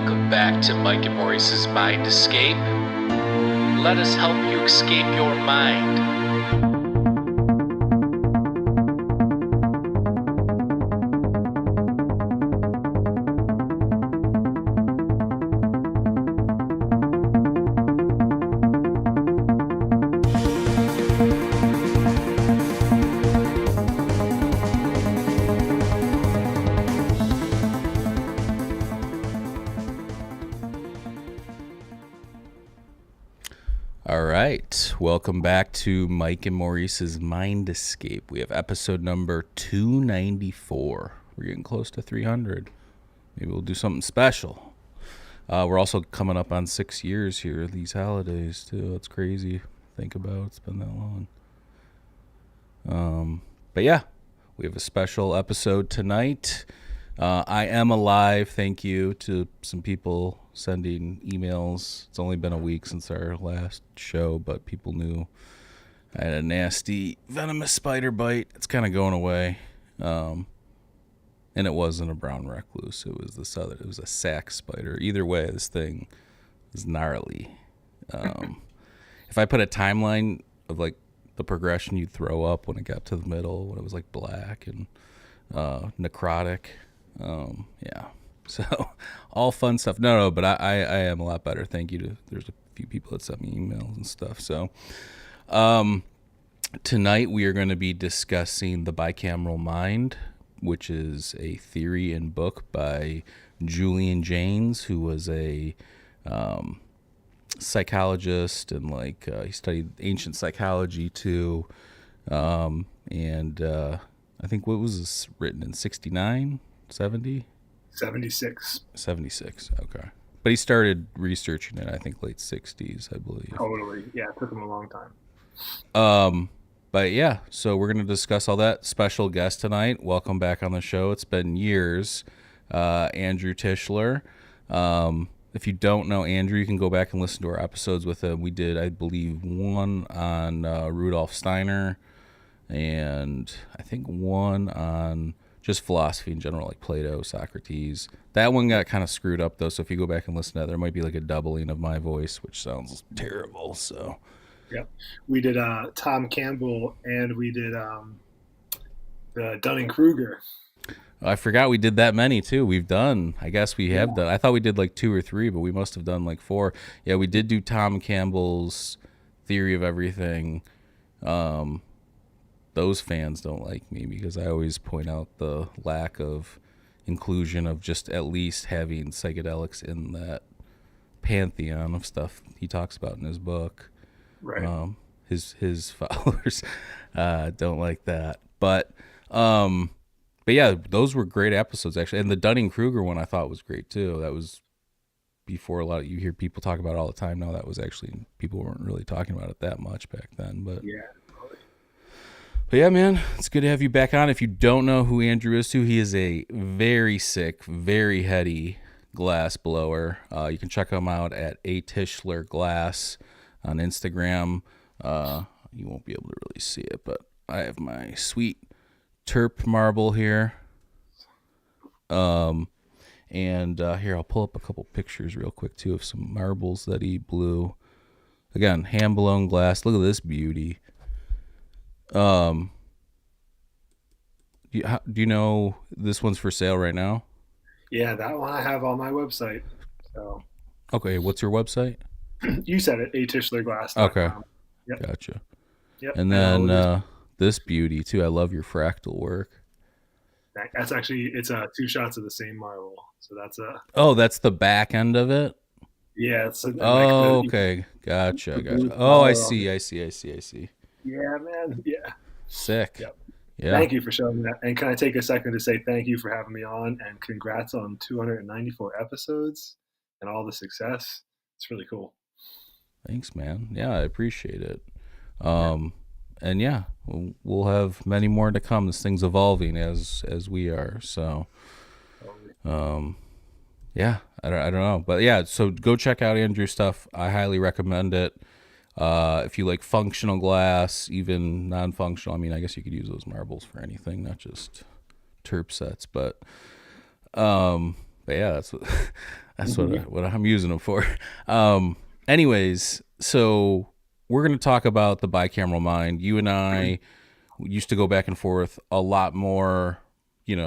Welcome back to Mike and Maurice's Mind Escape. Let us help you escape your mind. Welcome back to Mike and Maurice's Mind Escape. We have episode number 294. We're getting close to 300. Maybe we'll do something special. We're also coming up on 6 years here, these holidays, too. It's crazy. Think about it. It's been that long. But yeah, we have a special episode tonight. I am alive. Thank you to some people sending emails. It's only been a week since our last show, but people knew I had a nasty venomous spider bite. It's kind of going away. And it wasn't a brown recluse. It was it was a sac spider. Either way, this thing is gnarly. If I put a timeline of like the progression, you'd throw up when it got to the middle, when it was like black and necrotic. Yeah. So all fun stuff. No, but I am a lot better. Thank you there's a few people that sent me emails and stuff. So tonight we are going to be discussing the Bicameral Mind, which is a theory and book by Julian Jaynes, who was a psychologist and he studied ancient psychology too. And I think what was this written in 69, 70? 76. 76, okay. But he started researching it, I think, late 60s, I believe. Totally. Yeah, it took him a long time. But yeah, so we're going to discuss all that. Special guest tonight. Welcome back on the show. It's been years. Andrew Tischler. If you don't know Andrew, you can go back and listen to our episodes with him. We did, I believe, one on Rudolf Steiner, and I think one on just philosophy in general, like Plato, Socrates. That one got kind of screwed up, though, so if you go back and listen to that, there might be like a doubling of my voice, which sounds terrible. So, yeah. We did Tom Campbell, and we did the Dunning-Kruger. I forgot we did that many, too. I guess we have done. I thought we did like 2 or 3, but we must have done like 4. Yeah, we did do Tom Campbell's Theory of Everything. Those fans don't like me because I always point out the lack of inclusion of just at least having psychedelics in that pantheon of stuff he talks about in his book. Right. His followers don't like that. But yeah, those were great episodes, actually. And the Dunning-Kruger one I thought was great, too. That was before you hear people talk about it all the time now. That was actually, people weren't really talking about it that much back then. But yeah. But yeah, man, it's good to have you back on. If you don't know who Andrew is, he is a very sick, very heady glass blower. You can check him out at A Tischler Glass on Instagram. You won't be able to really see it, but I have my sweet terp marble here. And here, I'll pull up a couple pictures real quick, too, of some marbles that he blew. Again, hand-blown glass. Look at this beauty. Do you know this one's for sale right now? Yeah, that one I have on my website. So. Okay, what's your website? You said it, atischlerglass.com. Okay, yep. Gotcha. Yep. And then this beauty too. I love your fractal work. That's actually, it's 2 shots of the same marble. So that's that's the back end of it. Yeah. It's okay. Gotcha. Oh, I see. Yeah, man. Yeah. Sick. Yep. Yeah. Thank you for showing me that. And can I take a second to say thank you for having me on, and congrats on 294 episodes and all the success. It's really cool. Thanks, man. Yeah, I appreciate it. And yeah, we'll have many more to come. This thing's evolving as we are. So, yeah, I don't know, but yeah. So go check out Andrew's stuff. I highly recommend it. If you like functional glass, even non-functional, I mean, I guess you could use those marbles for anything, not just terp sets, but yeah, that's what That's what I'm using them for. Anyways, so we're going to talk about the bicameral mind. You and I used to go back and forth a lot more,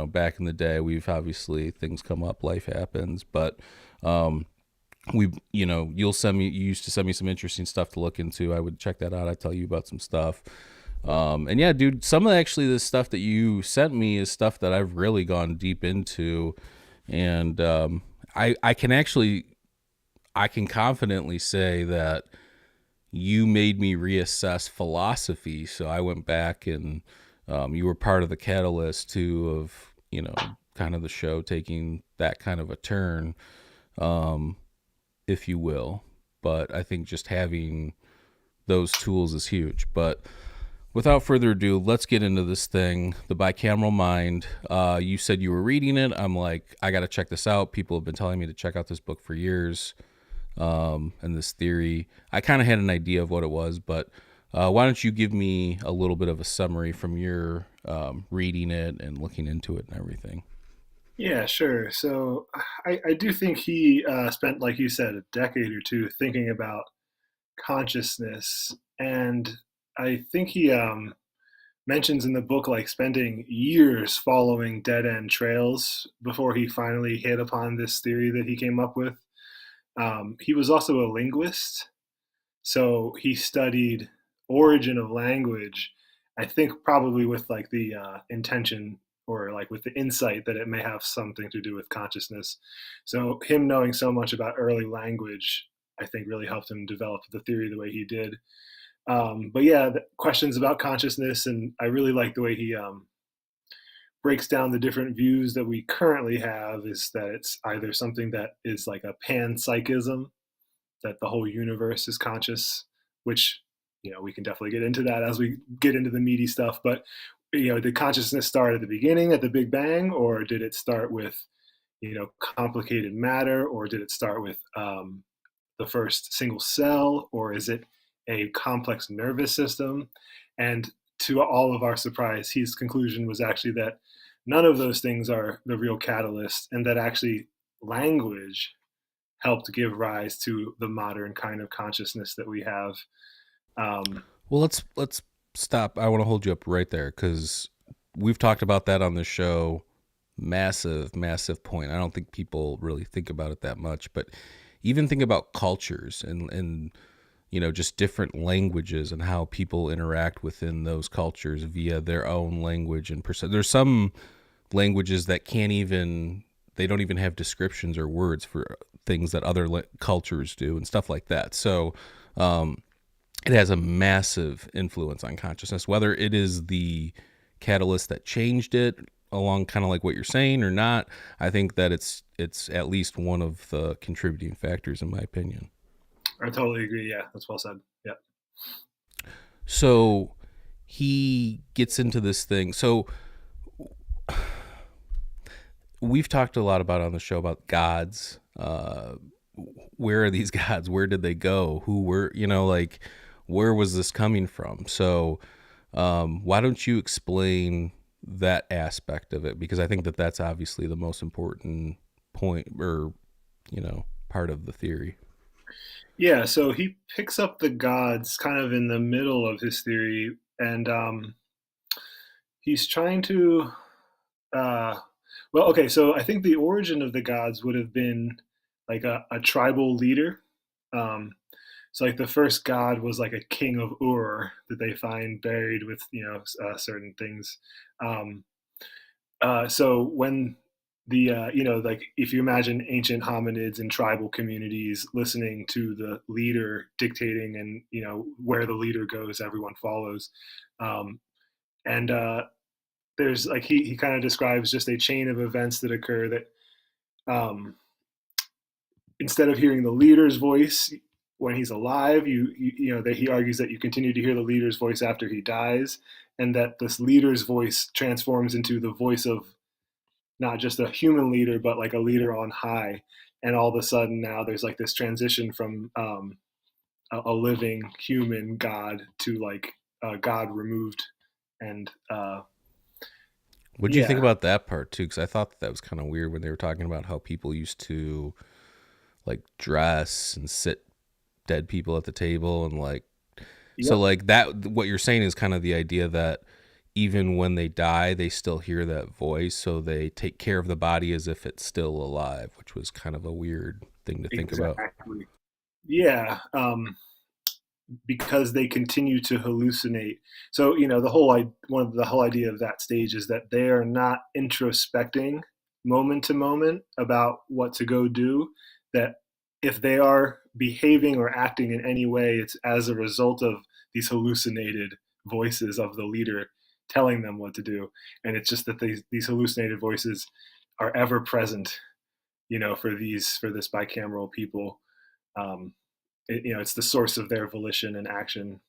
back in the day. We've obviously, things come up, life happens, but you used to send me some interesting stuff to look into. I would check that out. I'd tell you about some stuff. And yeah, dude, some of actually the stuff that you sent me is stuff that I've really gone deep into. And I can confidently say that you made me reassess philosophy. So I went back and you were part of the catalyst too of, kind of the show taking that kind of a turn, if you will. But I think just having those tools is huge. But without further ado, let's get into this thing, the Bicameral Mind. You said you were reading it. I'm like, I got to check this out. People have been telling me to check out this book for years, and this theory. I kind of had an idea of what it was, but why don't you give me a little bit of a summary from your reading it and looking into it and everything? Yeah, sure. So I do think he spent, like you said, a decade or two thinking about consciousness. And I think he mentions in the book like spending years following dead end trails before he finally hit upon this theory that he came up with. He was also a linguist, so he studied origin of language. I think probably with like the intention or like with the insight that it may have something to do with consciousness. So him knowing so much about early language, I think really helped him develop the theory the way he did. But yeah, the questions about consciousness, and I really like the way he breaks down the different views that we currently have. Is that it's either something that is like a panpsychism, that the whole universe is conscious, which we can definitely get into that as we get into the meaty stuff. But did consciousness start at the beginning, at the Big Bang, or did it start with complicated matter, or did it start with the first single cell, or is it a complex nervous system? And to all of our surprise, his conclusion was actually that none of those things are the real catalyst, and that actually language helped give rise to the modern kind of consciousness that we have. Well, let's stop. I want to hold you up right there because we've talked about that on the show. Massive point. I don't think people really think about it that much, but even think about cultures and just different languages and how people interact within those cultures via their own language and there's some languages that they don't even have descriptions or words for things that other cultures do and stuff like that. So it has a massive influence on consciousness, whether it is the catalyst that changed it along kind of like what you're saying or not. I think that it's at least one of the contributing factors in my opinion. I totally agree. Yeah, that's well said. Yeah. So he gets into this thing. So we've talked a lot about on the show about gods. Where are these gods? Where did they go? Who were, where was this coming from? So why don't you explain that aspect of it? Because I think that that's obviously the most important point or, part of the theory. Yeah, so he picks up the gods kind of in the middle of his theory, and he's trying to. Okay, so I think the origin of the gods would have been like a tribal leader. So like the first god was like a king of Ur that they find buried with certain things. So when the like if you imagine ancient hominids and tribal communities listening to the leader dictating, and where the leader goes everyone follows, and there's like he kind of describes just a chain of events that occur that instead of hearing the leader's voice when he's alive, that he argues that you continue to hear the leader's voice after he dies, and that this leader's voice transforms into the voice of not just a human leader, but like a leader on high. And all of a sudden now there's like this transition from a living human God to like a God removed. And what do you think about that part too? Because I thought that was kind of weird when they were talking about how people used to like dress and sit dead people at the table and like, so Yep, like that, what you're saying is kind of the idea that even when they die, they still hear that voice. So they take care of the body as if it's still alive, which was kind of a weird thing to think about. exactly. Yeah, because they continue to hallucinate. So the whole idea of that stage is that they are not introspecting moment to moment about what to go do. That if they are behaving or acting in any way, it's as a result of these hallucinated voices of the leader telling them what to do. And it's just that these hallucinated voices are ever present, for this bicameral people. Um, it's the source of their volition and action.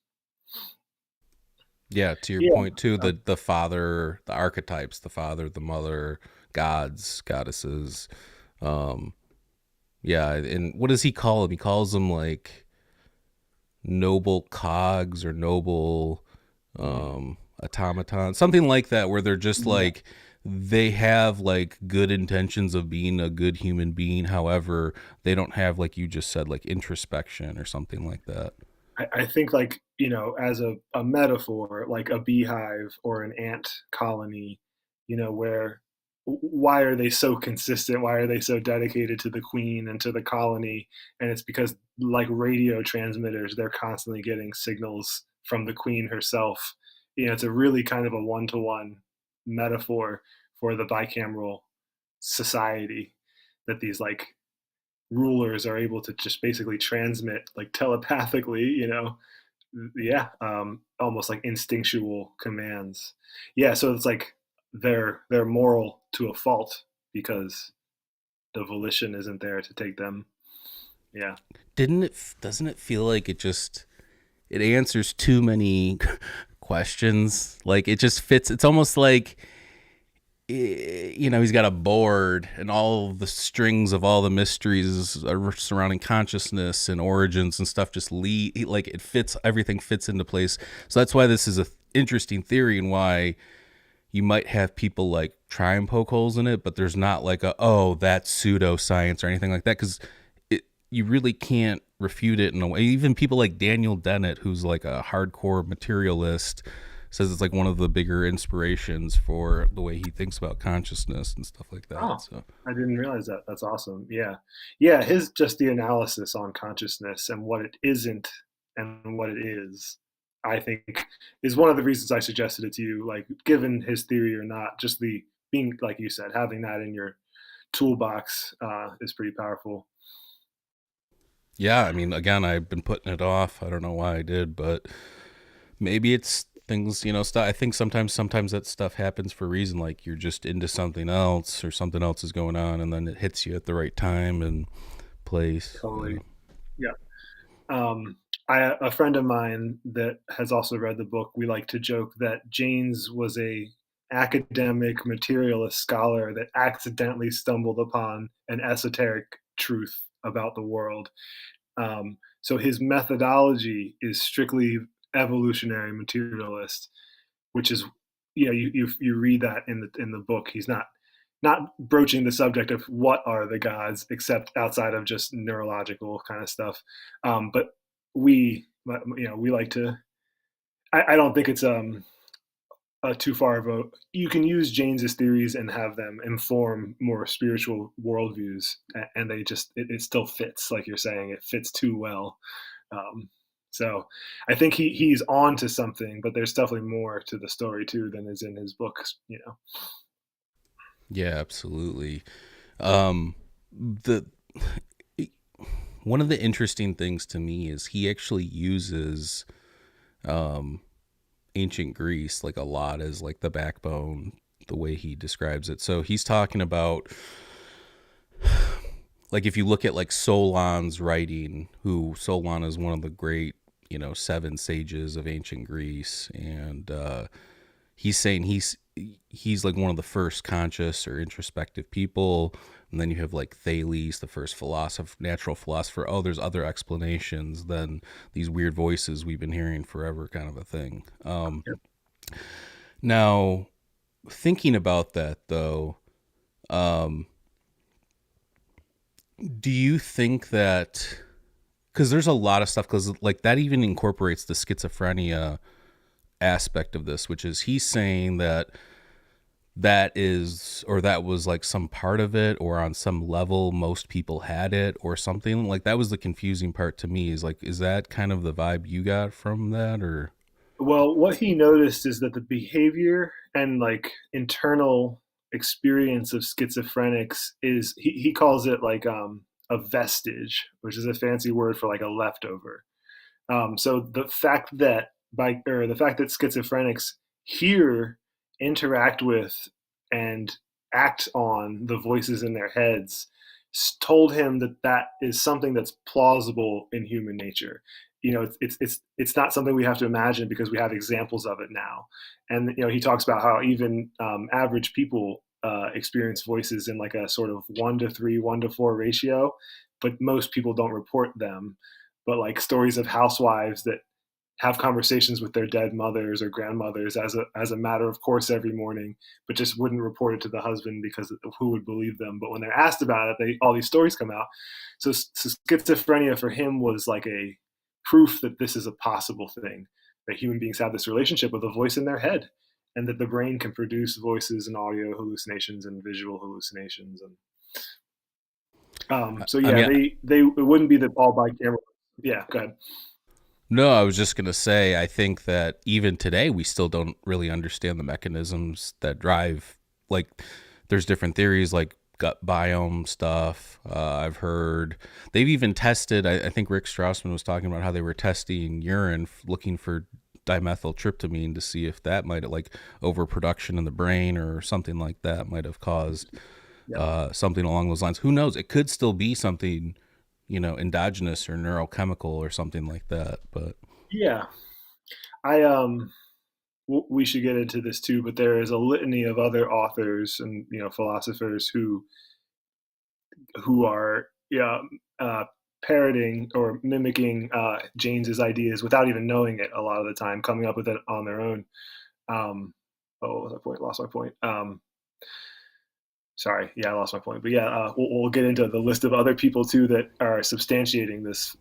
Yeah, to your Yeah. point too, the father, the archetypes, the father, the mother, gods, goddesses. Um, yeah, and what does he call them? He calls them like noble cogs or noble automaton, something like that, where they're just Yeah. like they have like good intentions of being a good human being. However, they don't have, like you just said, like introspection or something like that. I think, like, as a metaphor, like a beehive or an ant colony, where why are they so consistent? Why are they so dedicated to the queen and to the colony? And it's because, like radio transmitters, they're constantly getting signals from the queen herself. It's a really kind of a one-to-one metaphor for the bicameral society, that these like rulers are able to just basically transmit like telepathically, yeah, almost like instinctual commands. Yeah, so it's like they're moral to a fault because the volition isn't there to take them. Yeah. Didn't it? Doesn't it feel like it answers too many questions? Like it just fits. It's almost like he's got a board and all the strings of all the mysteries surrounding consciousness and origins and stuff just lead, like it fits, everything fits into place. So that's why this is a interesting theory, and why you might have people like try and poke holes in it, but there's not like that's pseudoscience or anything like that, because you really can't refute it in a way. Even people like Daniel Dennett, who's like a hardcore materialist, says it's like one of the bigger inspirations for the way he thinks about consciousness and stuff like that. Oh, So I didn't realize that. That's awesome. Yeah. Yeah, his just the analysis on consciousness and what it isn't and what it is, I think, is one of the reasons I suggested it to you. Like, given his theory or not, just the being, like you said, having that in your toolbox is pretty powerful. yeah, I mean, again, I've been putting it off. I don't know why I did, but maybe it's things, stuff. I think sometimes that stuff happens for a reason. Like you're just into something else, or something else is going on, and then it hits you at the right time and place. Totally. Yeah. Um, a friend of mine that has also read the book, we like to joke that Jaynes was a academic materialist scholar that accidentally stumbled upon an esoteric truth about the world. So his methodology is strictly evolutionary materialist, which is, you read that in the book. He's not broaching the subject of what are the gods, except outside of just neurological kind of stuff. But we like to. I don't think it's too far of a. You can use James's theories and have them inform more spiritual worldviews, and they just it still fits. Like you're saying, it fits too well. Um, so I think he's on to something, but there's definitely more to the story too than is in his books. Yeah, absolutely. The one of the interesting things to me is he actually uses um, ancient Greece like a lot as like the backbone, the way he describes it. So he's talking about, like, if you look at like Solon's writing, who Solon is one of the great, seven sages of ancient Greece, and he's saying he's like one of the first conscious or introspective people. And then you have like Thales, the first philosopher, natural philosopher. Oh, there's other explanations than these weird voices we've been hearing forever, kind of a thing. Now, thinking about that though, um, Do you think that, because there's a lot of stuff, because like that even incorporates the schizophrenia aspect of this, which is he's saying that that is, or that was like some part of it, or on some level most people had it or something. Like that was the confusing part to me, is like, is that kind of the vibe you got from that? Or Well, what he noticed is that the behavior and like internal experience of schizophrenics is he calls it like a vestige, which is a fancy word for like a leftover. So the fact that schizophrenics hear, interact with, and act on the voices in their heads told him that that is something that's plausible in human nature. You know, it's not something we have to imagine because we have examples of it now. And you know, he talks about how even average people experience voices in like a sort of 1 to 3, 1 to 4 ratio, but most people don't report them. But like stories of housewives that have conversations with their dead mothers or grandmothers as a matter of course every morning, but just wouldn't report it to the husband because who would believe them? But when they're asked about it, all these stories come out. So schizophrenia for him was like a proof that this is a possible thing, that human beings have this relationship with a voice in their head, and that the brain can produce voices and audio hallucinations and visual hallucinations. And so I yeah, mean, they it wouldn't be the all bicameral. Yeah, go ahead. no, I was just going to say, I think that even today, we still don't really understand the mechanisms that drive, like, there's different theories, like gut biome stuff. I've heard they've even tested, I think Rick Strassman was talking about how they were testing urine, looking for dimethyltryptamine to see if that might have, like, overproduction in the brain or something like that might have caused Yep. something along those lines. Who knows? It could still be something, endogenous or neurochemical or something like that. But Yeah, I we should get into this too, but there is a litany of other authors and philosophers who are, yeah, uh, parroting or mimicking James's ideas without even knowing it. A lot of the time, coming up with it on their own. What was my point? Lost my point. Sorry, yeah, I lost my point. But yeah, we'll get into the list of other people too that are substantiating this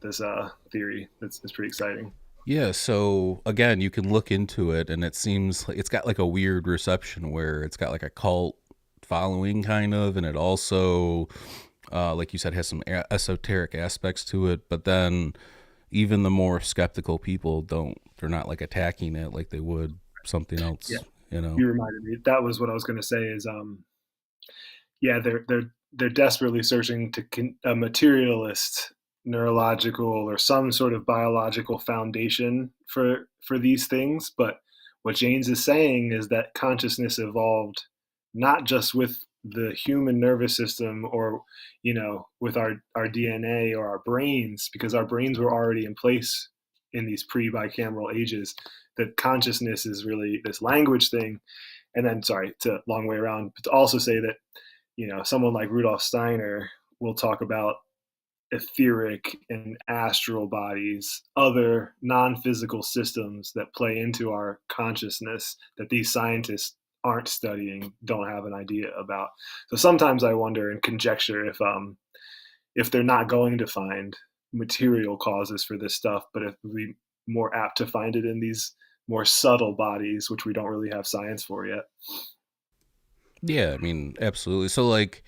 theory. It's pretty exciting. yeah, so again, you can look into it, and it seems like it's got like a weird reception where it's got like a cult following kind of, and it also, like you said, has some esoteric aspects to it. But then even the more skeptical people they're not like attacking it like they would something Yeah, else, you reminded me. That was what I was going to say. Is yeah, they're desperately searching to a materialist neurological or some sort of biological foundation for these things. But what Jaynes is saying is that consciousness evolved not just with the human nervous system or with our DNA or our brains, because our brains were already in place in these pre-bicameral ages. That consciousness is really this language thing. And then, sorry, it's a long way around, but to also say that someone like Rudolf Steiner will talk about etheric and astral bodies, other non-physical systems that play into our consciousness that these scientists aren't studying, don't have an idea about. So sometimes I wonder and conjecture if they're not going to find material causes for this stuff, but if we more apt to find it in these more subtle bodies, which we don't really have science for yet. Yeah, I mean, absolutely. So like,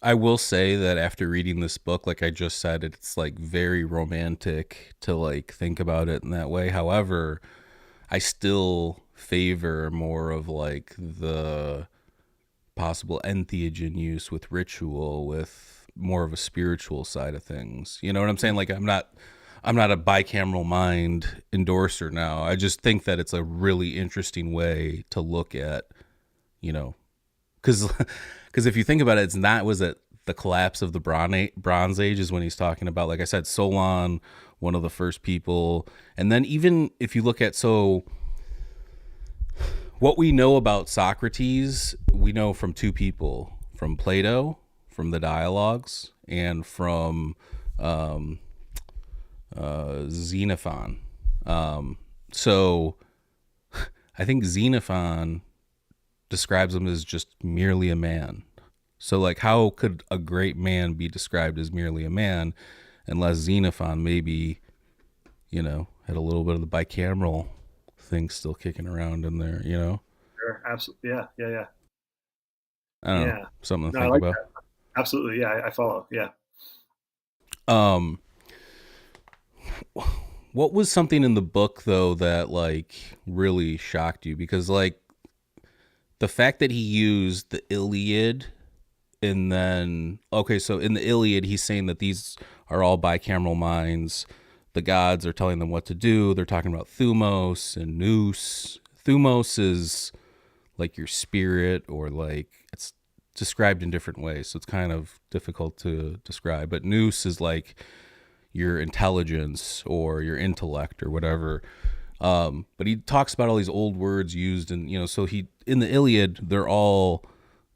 I will say that after reading this book, like I just said, it's like very romantic to like think about it in that way. However, I still favor more of like the possible entheogen use with ritual, with more of a spiritual side of things. You know what I'm saying? Like I'm not a bicameral mind endorser now. I just think that it's a really interesting way to look at, you know, because if you think about it, it's not, was it the collapse of the Bronze Age is when he's talking about, like I said, Solon, one of the first people. And then even if you look at, so what we know about Socrates, we know from two people, from Plato, from the dialogues, and from Xenophon. So I think Xenophon describes him as just merely a man. So like, how could a great man be described as merely a man, unless Xenophon maybe, had a little bit of the bicameral thing still kicking around in there, Sure. Absolutely. Yeah. Yeah. Yeah. I don't know, Yeah. something to No, I think like about. that. Absolutely. Yeah. I follow. Yeah. Um, what was something in the book though that like really shocked you? Because like the fact that he used the Iliad, and then okay, so in the Iliad he's saying that these are all bicameral minds. The gods are telling them what to do. They're talking about Thumos and Nous. Thumos is like your spirit, or like it's described in different ways, so it's kind of difficult to describe. But Nous is like your intelligence or your intellect or whatever. But he talks about all these old words used, and so he in the Iliad they're all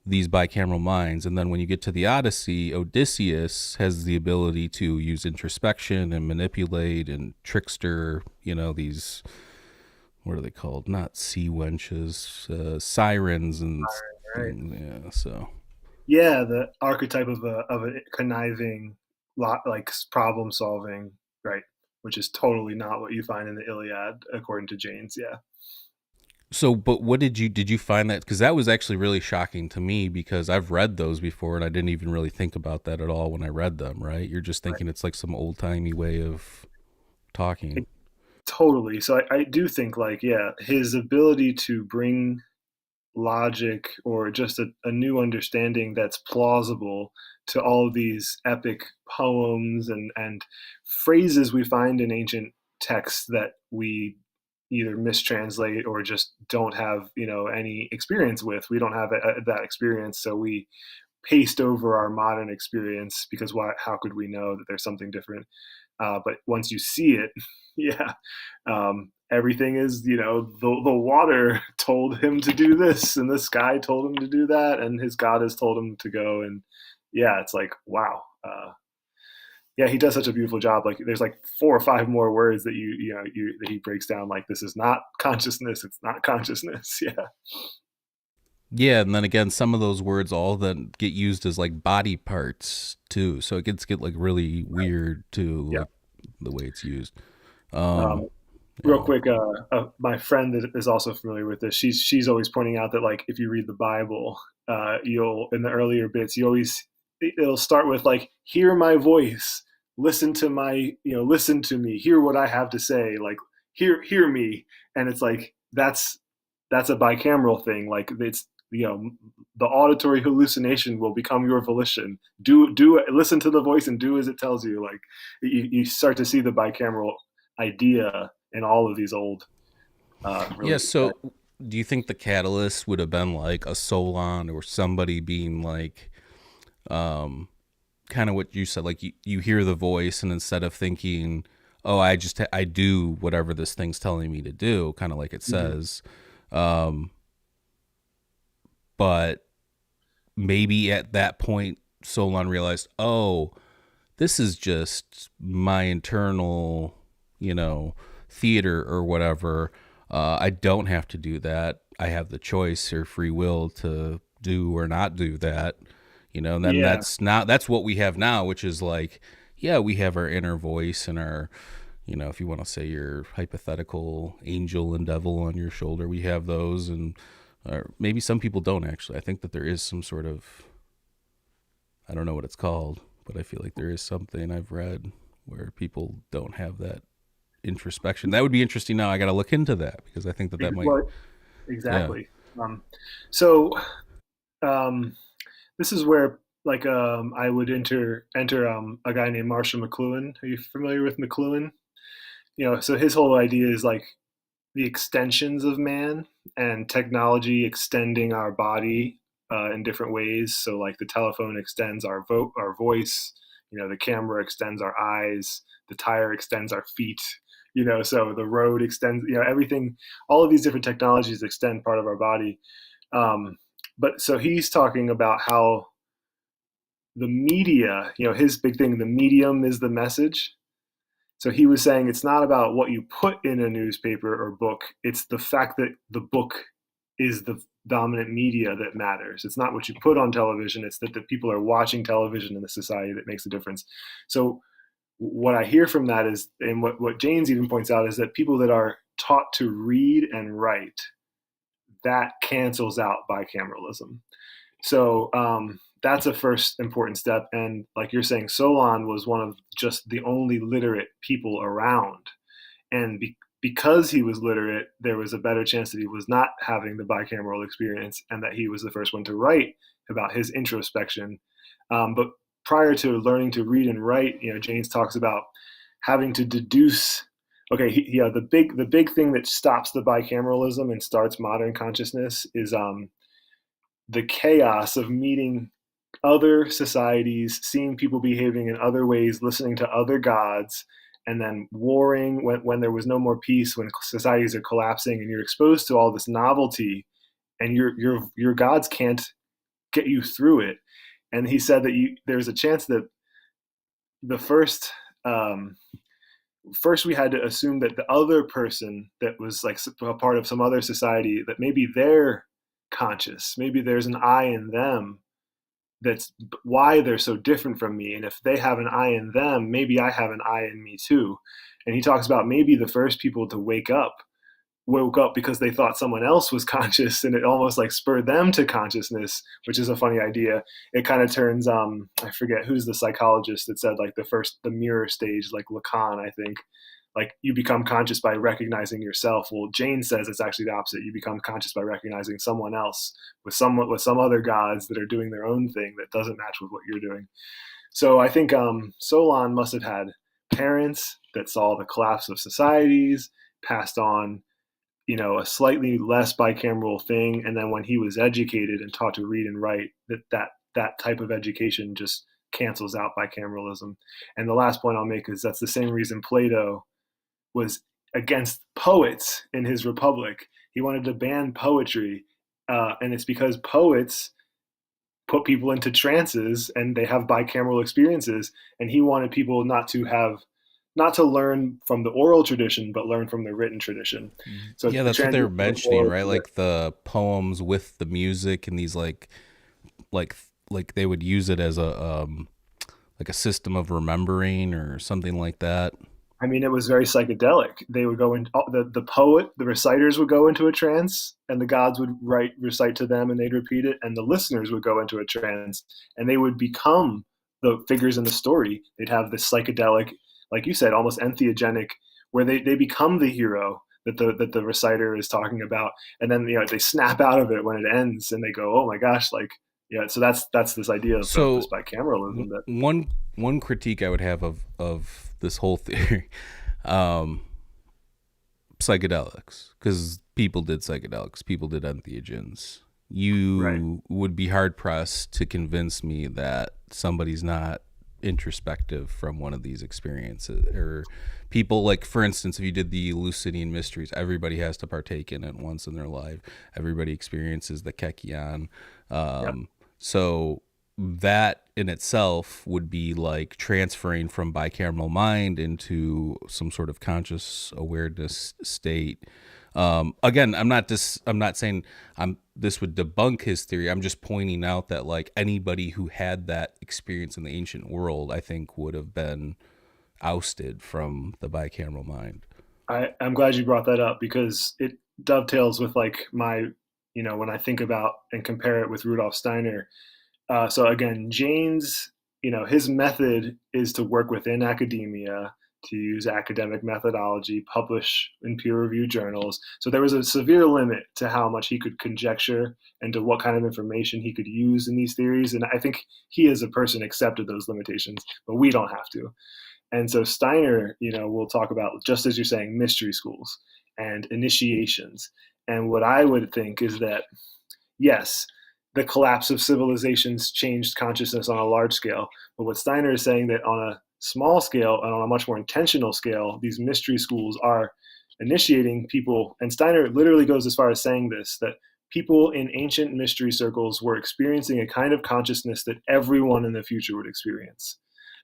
these bicameral minds, and then when you get to the Odyssey, Odysseus has the ability to use introspection and manipulate and trickster. These, what are they called? Not sea wenches, sirens, and Right. yeah. So Yeah. The archetype of a conniving, like problem solving, right? Which is totally not what you find in the Iliad, according to Jaynes. Yeah. but what did you find that? Because that was actually really shocking to me, because I've read those before and I didn't even really think about that at all when I read them. Right? You're just thinking it's like some old timey way of talking. Right. Totally. So I do think, like, yeah, his ability to bring logic or just a new understanding that's plausible to all of these epic poems and phrases we find in ancient texts that we either mistranslate or just don't have any experience with. We don't have that experience, so we paste over our modern experience, because how could we know that there's something different? But once you see it, yeah, everything is, the water told him to do this, and the sky told him to do that, and his God has told him to go. And yeah, it's like, wow. Yeah, he does such a beautiful job. Like, there's like 4 or 5 more words that that he breaks down. Like, this is not consciousness. It's not consciousness. Yeah. Yeah, and then again, some of those words all then get used as like body parts too, so it gets get like really weird too, Yeah. like the way it's used. Um, Um, Real yeah. quick, my friend that is also familiar with this. She's always pointing out that, like, if you read the Bible, you'll in the earlier bits, it'll start with like, "Hear my voice, listen to listen to me, hear what I have to say, like, hear me." And it's like, that's a bicameral thing. Like, it's the auditory hallucination will become your volition. Listen to the voice and do as it tells you. Like, you start to see the bicameral idea in all of these old, Yeah, really. so do you think the catalyst would have been like a Solon or somebody being like, um, kind of what you said, like you hear the voice and instead of thinking, oh, I do whatever this thing's telling me to do, kind of like it Mhm. says, um, but maybe at that point Solon realized, oh, this is just my internal, theater or whatever. I don't have to do that. I have the choice or free will to do or not do that. And then Yeah, that's what we have now, which is like, yeah, we have our inner voice and our, if you want to say your hypothetical angel and devil on your shoulder, we have those. And or maybe some people don't actually. I think that there is some sort of, I don't know what it's called, but I feel like there is something I've read where people don't have that introspection. That would be interesting. Now I got to look into that, because I think that that might, well, yeah. exactly. So, um, this is where, like, I would enter a guy named Marshall McLuhan. Are you familiar with McLuhan? So his whole idea is like the extensions of man and technology extending our body in different ways. So, like, the telephone extends our voice. The camera extends our eyes. The tire extends our feet. So the road extends. Everything. All of these different technologies extend part of our body. But so he's talking about how the media. His big thing. The medium is the message. So he was saying it's not about what you put in a newspaper or book, it's the fact that the book is the dominant media that matters. It's not what you put on television. It's that the people are watching television in the society that makes a difference. So what I hear from that is, and what Jaynes even points out, is that people that are taught to read and write, that cancels out bicameralism. So that's a first important step. And like you're saying, Solon was one of just the only literate people around. And because he was literate, there was a better chance that he was not having the bicameral experience, and that he was the first one to write about his introspection. But prior to learning to read and write, Jaynes talks about having to deduce. Okay, the big thing that stops the bicameralism and starts modern consciousness is the chaos of meeting other societies, seeing people behaving in other ways, listening to other gods, and then warring when there was no more peace, when societies are collapsing, and you're exposed to all this novelty, and your gods can't get you through it. And he said that there's a chance that the first we had to assume that the other person that was like a part of some other society, that maybe they're conscious, maybe there's an I in them, that's why they're so different from me. And if they have an I in them, maybe I have an I in me too. And he talks about maybe the first people to woke up because they thought someone else was conscious, and it almost like spurred them to consciousness, which is a funny idea. It kind of turns, I forget who's the psychologist that said like the mirror stage, like Lacan, I think, like you become conscious by recognizing yourself. Well, Jaynes says it's actually the opposite. You become conscious by recognizing someone else with some other gods that are doing their own thing that doesn't match with what you're doing. So I think Solon must have had parents that saw the collapse of societies, passed on, a slightly less bicameral thing, and then when he was educated and taught to read and write, that type of education just cancels out bicameralism. And the last point I'll make is that's the same reason Plato was against poets in his Republic. He wanted to ban poetry, and it's because poets put people into trances and they have bicameral experiences, and he wanted people not to learn from the oral tradition, but learn from the written tradition. So yeah, that's what they were mentioning, right? Like the poems with the music and these like they would use it as a like a system of remembering or something like that. I mean, it was very psychedelic. They would go in, the reciters would go into a trance, and the gods would recite to them, and they'd repeat it, and the listeners would go into a trance, and they would become the figures in the story. They'd have this psychedelic, like you said, almost entheogenic, where they become the hero that the reciter is talking about, and then they snap out of it when it ends, and they go, oh my gosh, like so that's this idea of this bicameralism. That one critique I would have of this whole theory, psychedelics, because people did psychedelics, people did entheogens. You would be hard pressed to convince me that somebody's not introspective from one of these experiences. Or people, like, for instance, if you did the Eleusinian mysteries, everybody has to partake in it once in their life. Everybody experiences the Kekion. So that in itself would be like transferring from bicameral mind into some sort of conscious awareness state. Again, I'm not saying this would debunk his theory. I'm just pointing out that like anybody who had that experience in the ancient world, I think would have been ousted from the bicameral mind. I'm glad you brought that up, because it dovetails with like my, when I think about and compare it with Rudolf Steiner. So again, Jaynes, his method is to work within academia, to use academic methodology, publish in peer-reviewed journals. So there was a severe limit to how much he could conjecture and to what kind of information he could use in these theories. And I think he as a person accepted those limitations, but we don't have to. And so Steiner, we'll talk about, just as you're saying, mystery schools and initiations. And what I would think is that, yes, the collapse of civilizations changed consciousness on a large scale. But what Steiner is saying, that on a small scale and on a much more intentional scale, these mystery schools are initiating people. And Steiner literally goes as far as saying this, that people in ancient mystery circles were experiencing a kind of consciousness that everyone in the future would experience.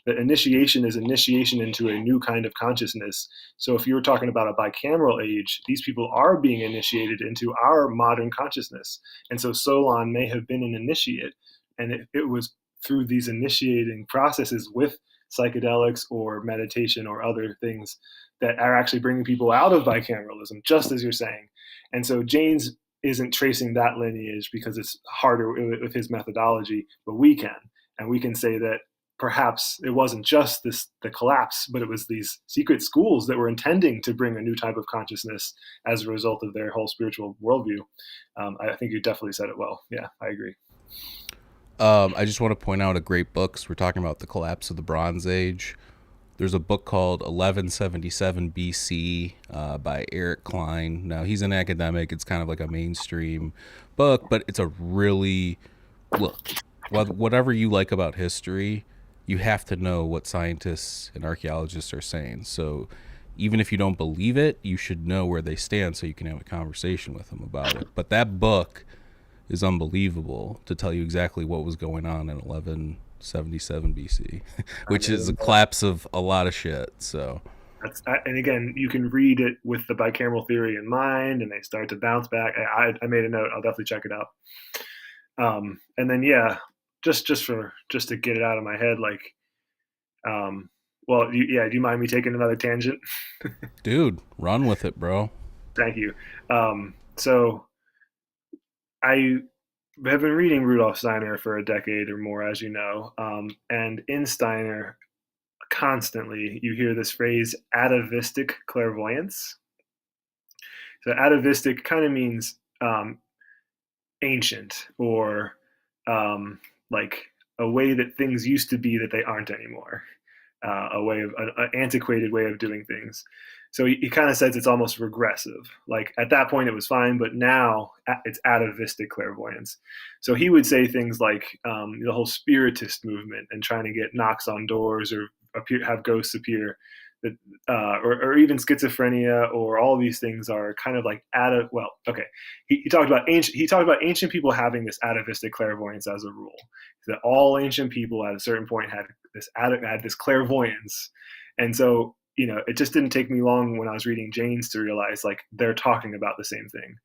that initiation is initiation into a new kind of consciousness. So if you were talking about a bicameral age, these people are being initiated into our modern consciousness. And so Solon may have been an initiate, and it was through these initiating processes with psychedelics or meditation or other things that are actually bringing people out of bicameralism, just as you're saying. And so Jaynes isn't tracing that lineage because it's harder with his methodology, but we can. And we can say that perhaps it wasn't just the collapse, but it was these secret schools that were intending to bring a new type of consciousness as a result of their whole spiritual worldview. I think you definitely said it well. Yeah, I agree. I just want to point out a great book. So we're talking about the collapse of the Bronze Age. There's a book called 1177 BC by Eric Klein. Now, he's an academic. It's kind of like a mainstream book, but it's a really, look, whatever you like about history, you have to know what scientists and archaeologists are saying. So even if you don't believe it, you should know where they stand so you can have a conversation with them about it. But that book is unbelievable to tell you exactly what was going on in 1177 BC, which is a collapse of a lot of shit. So and again, you can read it with the bicameral theory in mind, and they start to bounce back. I made a note. I'll definitely check it out. And then just to get it out of my head, like, do you mind me taking another tangent? Dude, run with it, bro. Thank you. So I have been reading Rudolf Steiner for a decade or more, as you know, and in Steiner, constantly you hear this phrase atavistic clairvoyance. So atavistic kind of means ancient, or like a way that things used to be that they aren't anymore, a way of an antiquated way of doing things. So he kind of says it's almost regressive. Like at that point it was fine, but now it's atavistic clairvoyance. So he would say things like the whole spiritist movement and trying to get knocks on doors or have ghosts appear, that or even schizophrenia, or all these things are kind of like he talked about ancient people having this atavistic clairvoyance as a rule, that all ancient people at a certain point had this clairvoyance. And so it just didn't take me long when I was reading Jaynes to realize, like, they're talking about the same thing.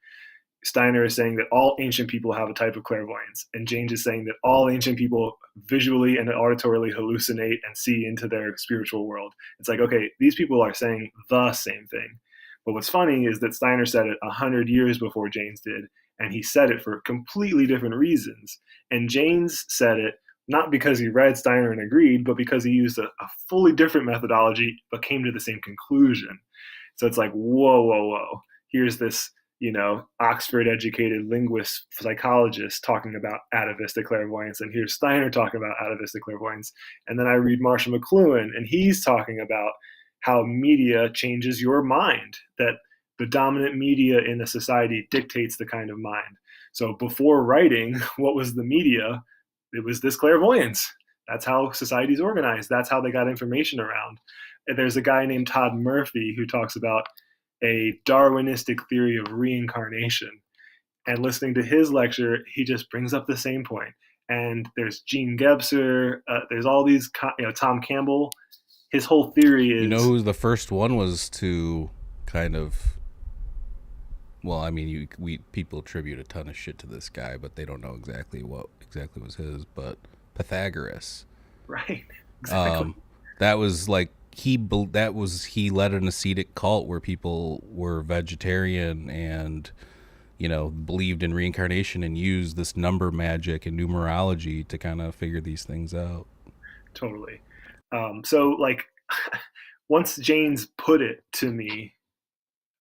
Steiner is saying that all ancient people have a type of clairvoyance, and Jaynes is saying that all ancient people visually and auditorily hallucinate and see into their spiritual world. It's like, okay, these people are saying the same thing. But what's funny is that Steiner said it 100 years before Jaynes did, and he said it for completely different reasons. And Jaynes said it not because he read Steiner and agreed, but because he used a fully different methodology, but came to the same conclusion. So it's like, whoa. Here's this, Oxford-educated linguist, psychologist talking about atavistic clairvoyance, and here's Steiner talking about atavistic clairvoyance. And then I read Marshall McLuhan, and he's talking about how media changes your mind, that the dominant media in a society dictates the kind of mind. So before writing, what was the media? It was this clairvoyance. That's how society's organized. That's how they got information around. And there's a guy named Todd Murphy who talks about a Darwinistic theory of reincarnation. And listening to his lecture, he just brings up the same point. And there's Gene Gebser. There's all these, Tom Campbell. His whole theory is... You know who the first one was to kind of... Well, I mean, people attribute a ton of shit to this guy, but they don't know exactly what was his. But Pythagoras, right? Exactly. That was like he led an ascetic cult where people were vegetarian and believed in reincarnation and used this number magic and numerology to kind of figure these things out. Totally. So like once Jaynes put it to me,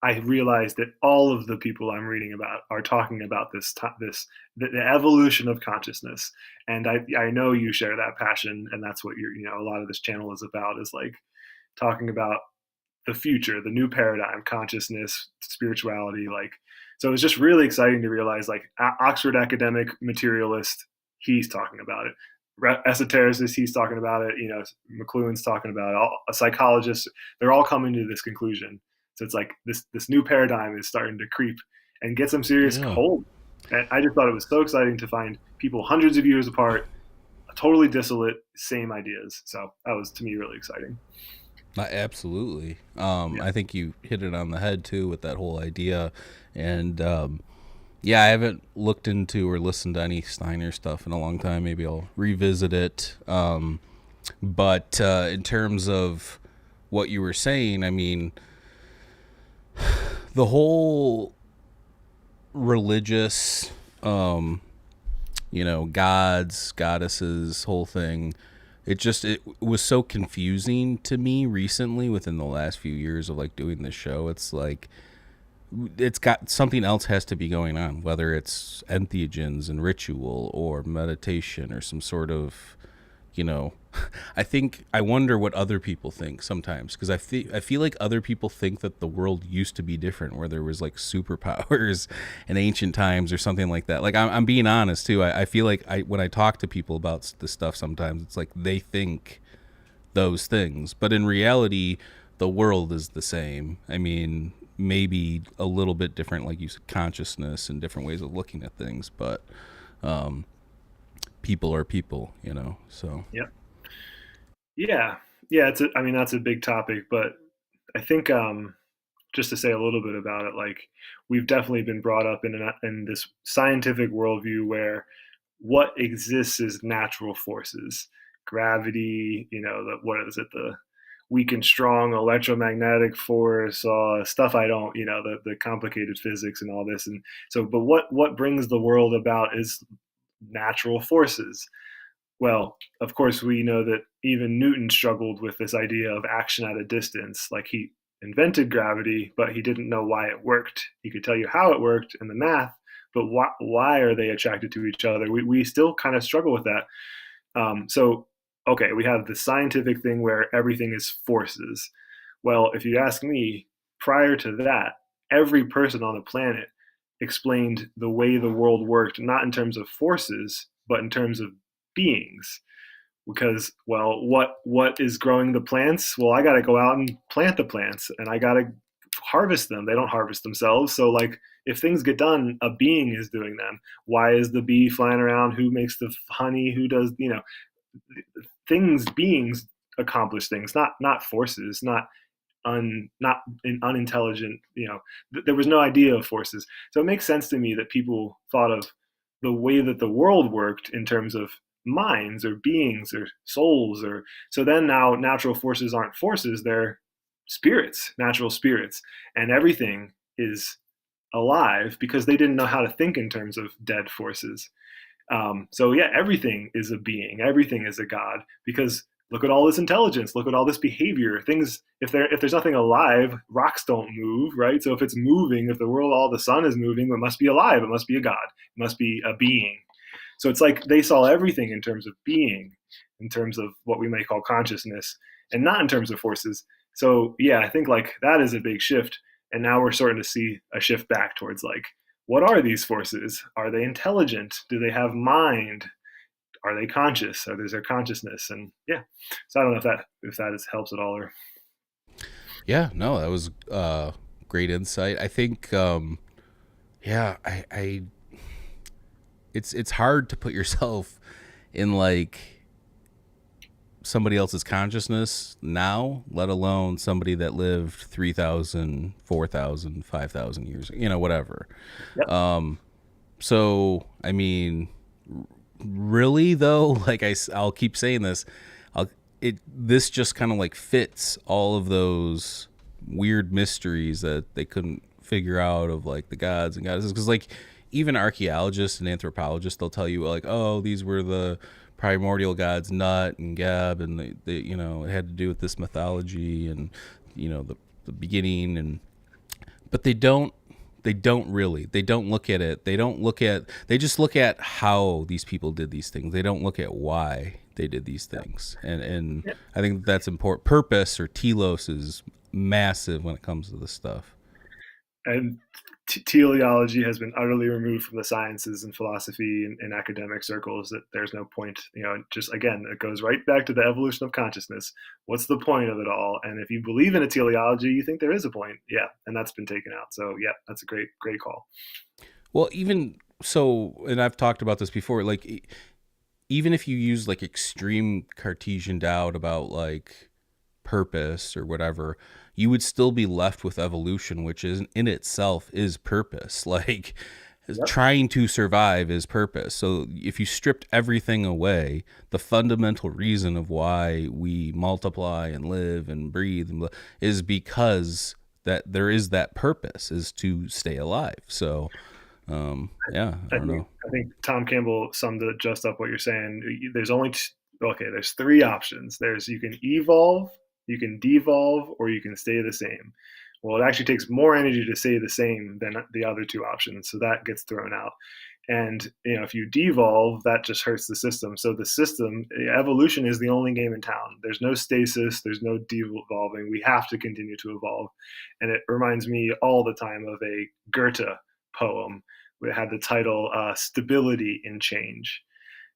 I realized that all of the people I'm reading about are talking about the evolution of consciousness. And I know you share that passion, and that's what a lot of this channel is about, is like talking about the future, the new paradigm, consciousness, spirituality. Like, so it's just really exciting to realize, like, Oxford academic materialist, he's talking about it. Esotericist, he's talking about it. McLuhan's talking about it. A psychologist, they're all coming to this conclusion. So it's like this new paradigm is starting to creep and get some serious hold. And I just thought it was so exciting to find people hundreds of years apart totally dissolute, same ideas. So that was, to me, really exciting. Absolutely. Yeah. I think you hit it on the head too with that whole idea. And yeah, I haven't looked into or listened to any Steiner stuff in a long time. Maybe I'll revisit it. But in terms of what you were saying, I mean, the whole religious, gods, goddesses, whole thing, it was so confusing to me recently within the last few years of like doing this show. It's like it's got something else has to be going on, whether it's entheogens and ritual or meditation or some sort of, you know, I wonder what other people think sometimes, because I feel like other people think that the world used to be different, where there was like superpowers in ancient times or something like that. Like I'm being honest too. I feel like when I talk to people about this stuff, sometimes it's like they think those things, but in reality, the world is the same. I mean, maybe a little bit different, like you said, consciousness and different ways of looking at things, but people are people, So Yeah. Yeah. Yeah. I mean, that's a big topic, but I think, just to say a little bit about it, like we've definitely been brought up in this scientific worldview where what exists is natural forces, gravity, what is it, the weak and strong electromagnetic force, stuff I don't, the complicated physics and all this. And so, but what brings the world about is natural forces. Well, of course, we know that even Newton struggled with this idea of action at a distance. Like he invented gravity, but he didn't know why it worked. He could tell you how it worked in the math, but why are they attracted to each other? We still kind of struggle with that. So, okay, we have the scientific thing where everything is forces. Well, if you ask me, prior to that, every person on the planet explained the way the world worked, not in terms of forces, but in terms of beings. Because, well, what is growing the plants? Well, I got to go out and plant the plants, and I got to harvest them. They don't harvest themselves. So, like, if things get done, a being is doing them. Why is the bee flying around? Who makes the honey? Who does, things, beings accomplish things, not forces, not unintelligent. There was no idea of forces. So it makes sense to me that people thought of the way that the world worked in terms of minds or beings or souls. Or so then now natural forces aren't forces, they're spirits, natural spirits, and everything is alive because they didn't know how to think in terms of dead forces. So yeah, everything is a being, everything is a god, because look at all this intelligence, look at all this behavior. Things, if there's nothing alive, rocks don't move, right? So if it's moving, if the world, all the sun is moving, it must be alive. It must be a god. It must be a being. So it's like they saw everything in terms of being, in terms of what we may call consciousness, and not in terms of forces. So yeah, I think like that is a big shift. And now we're starting to see a shift back towards like, what are these forces? Are they intelligent? Do they have mind? Are they conscious? Or is there consciousness? And yeah, so I don't know if that helps at all. Or yeah, no, that was great insight. I think yeah, I it's hard to put yourself in like somebody else's consciousness now, let alone somebody that lived 3,000, 4,000, 5,000 years, whatever. yep. So, I mean, really though, like I'll keep saying this, this just kind of like fits all of those weird mysteries that they couldn't figure out of like the gods and goddesses. Because like even archaeologists and anthropologists, they'll tell you like, oh, these were the primordial gods Nut and Geb, and they it had to do with this mythology and the beginning. And but they don't really, they don't look at it, they just look at how these people did these things. They don't look at why they did these things. And Yep. I think that's important. Purpose, or telos, is massive when it comes to this stuff. And teleology has been utterly removed from the sciences and philosophy and academic circles. That there's no point. Just again, it goes right back to the evolution of consciousness. What's the point of it all? And if you believe in a teleology, you think there is a point. Yeah, and that's been taken out. So yeah, that's a great call. Well, even so, and I've talked about this before, like even if you use like extreme Cartesian doubt about like purpose or whatever, you would still be left with evolution, which is in itself is purpose. Like Yep. trying to survive is purpose. So if you stripped everything away, the fundamental reason of why we multiply and live and breathe is because that there is that purpose is to stay alive. So yeah, I don't know. I think Tom Campbell summed it just up what you're saying. There's only there's three options. There's you can evolve, you can devolve, or you can stay the same. Well, it actually takes more energy to stay the same than the other two options, so that gets thrown out. And if you devolve, that just hurts the system. So the system, evolution is the only game in town. There's no stasis, there's no devolving. We have to continue to evolve. And it reminds me all the time of a Goethe poem. It had the title "Stability in Change."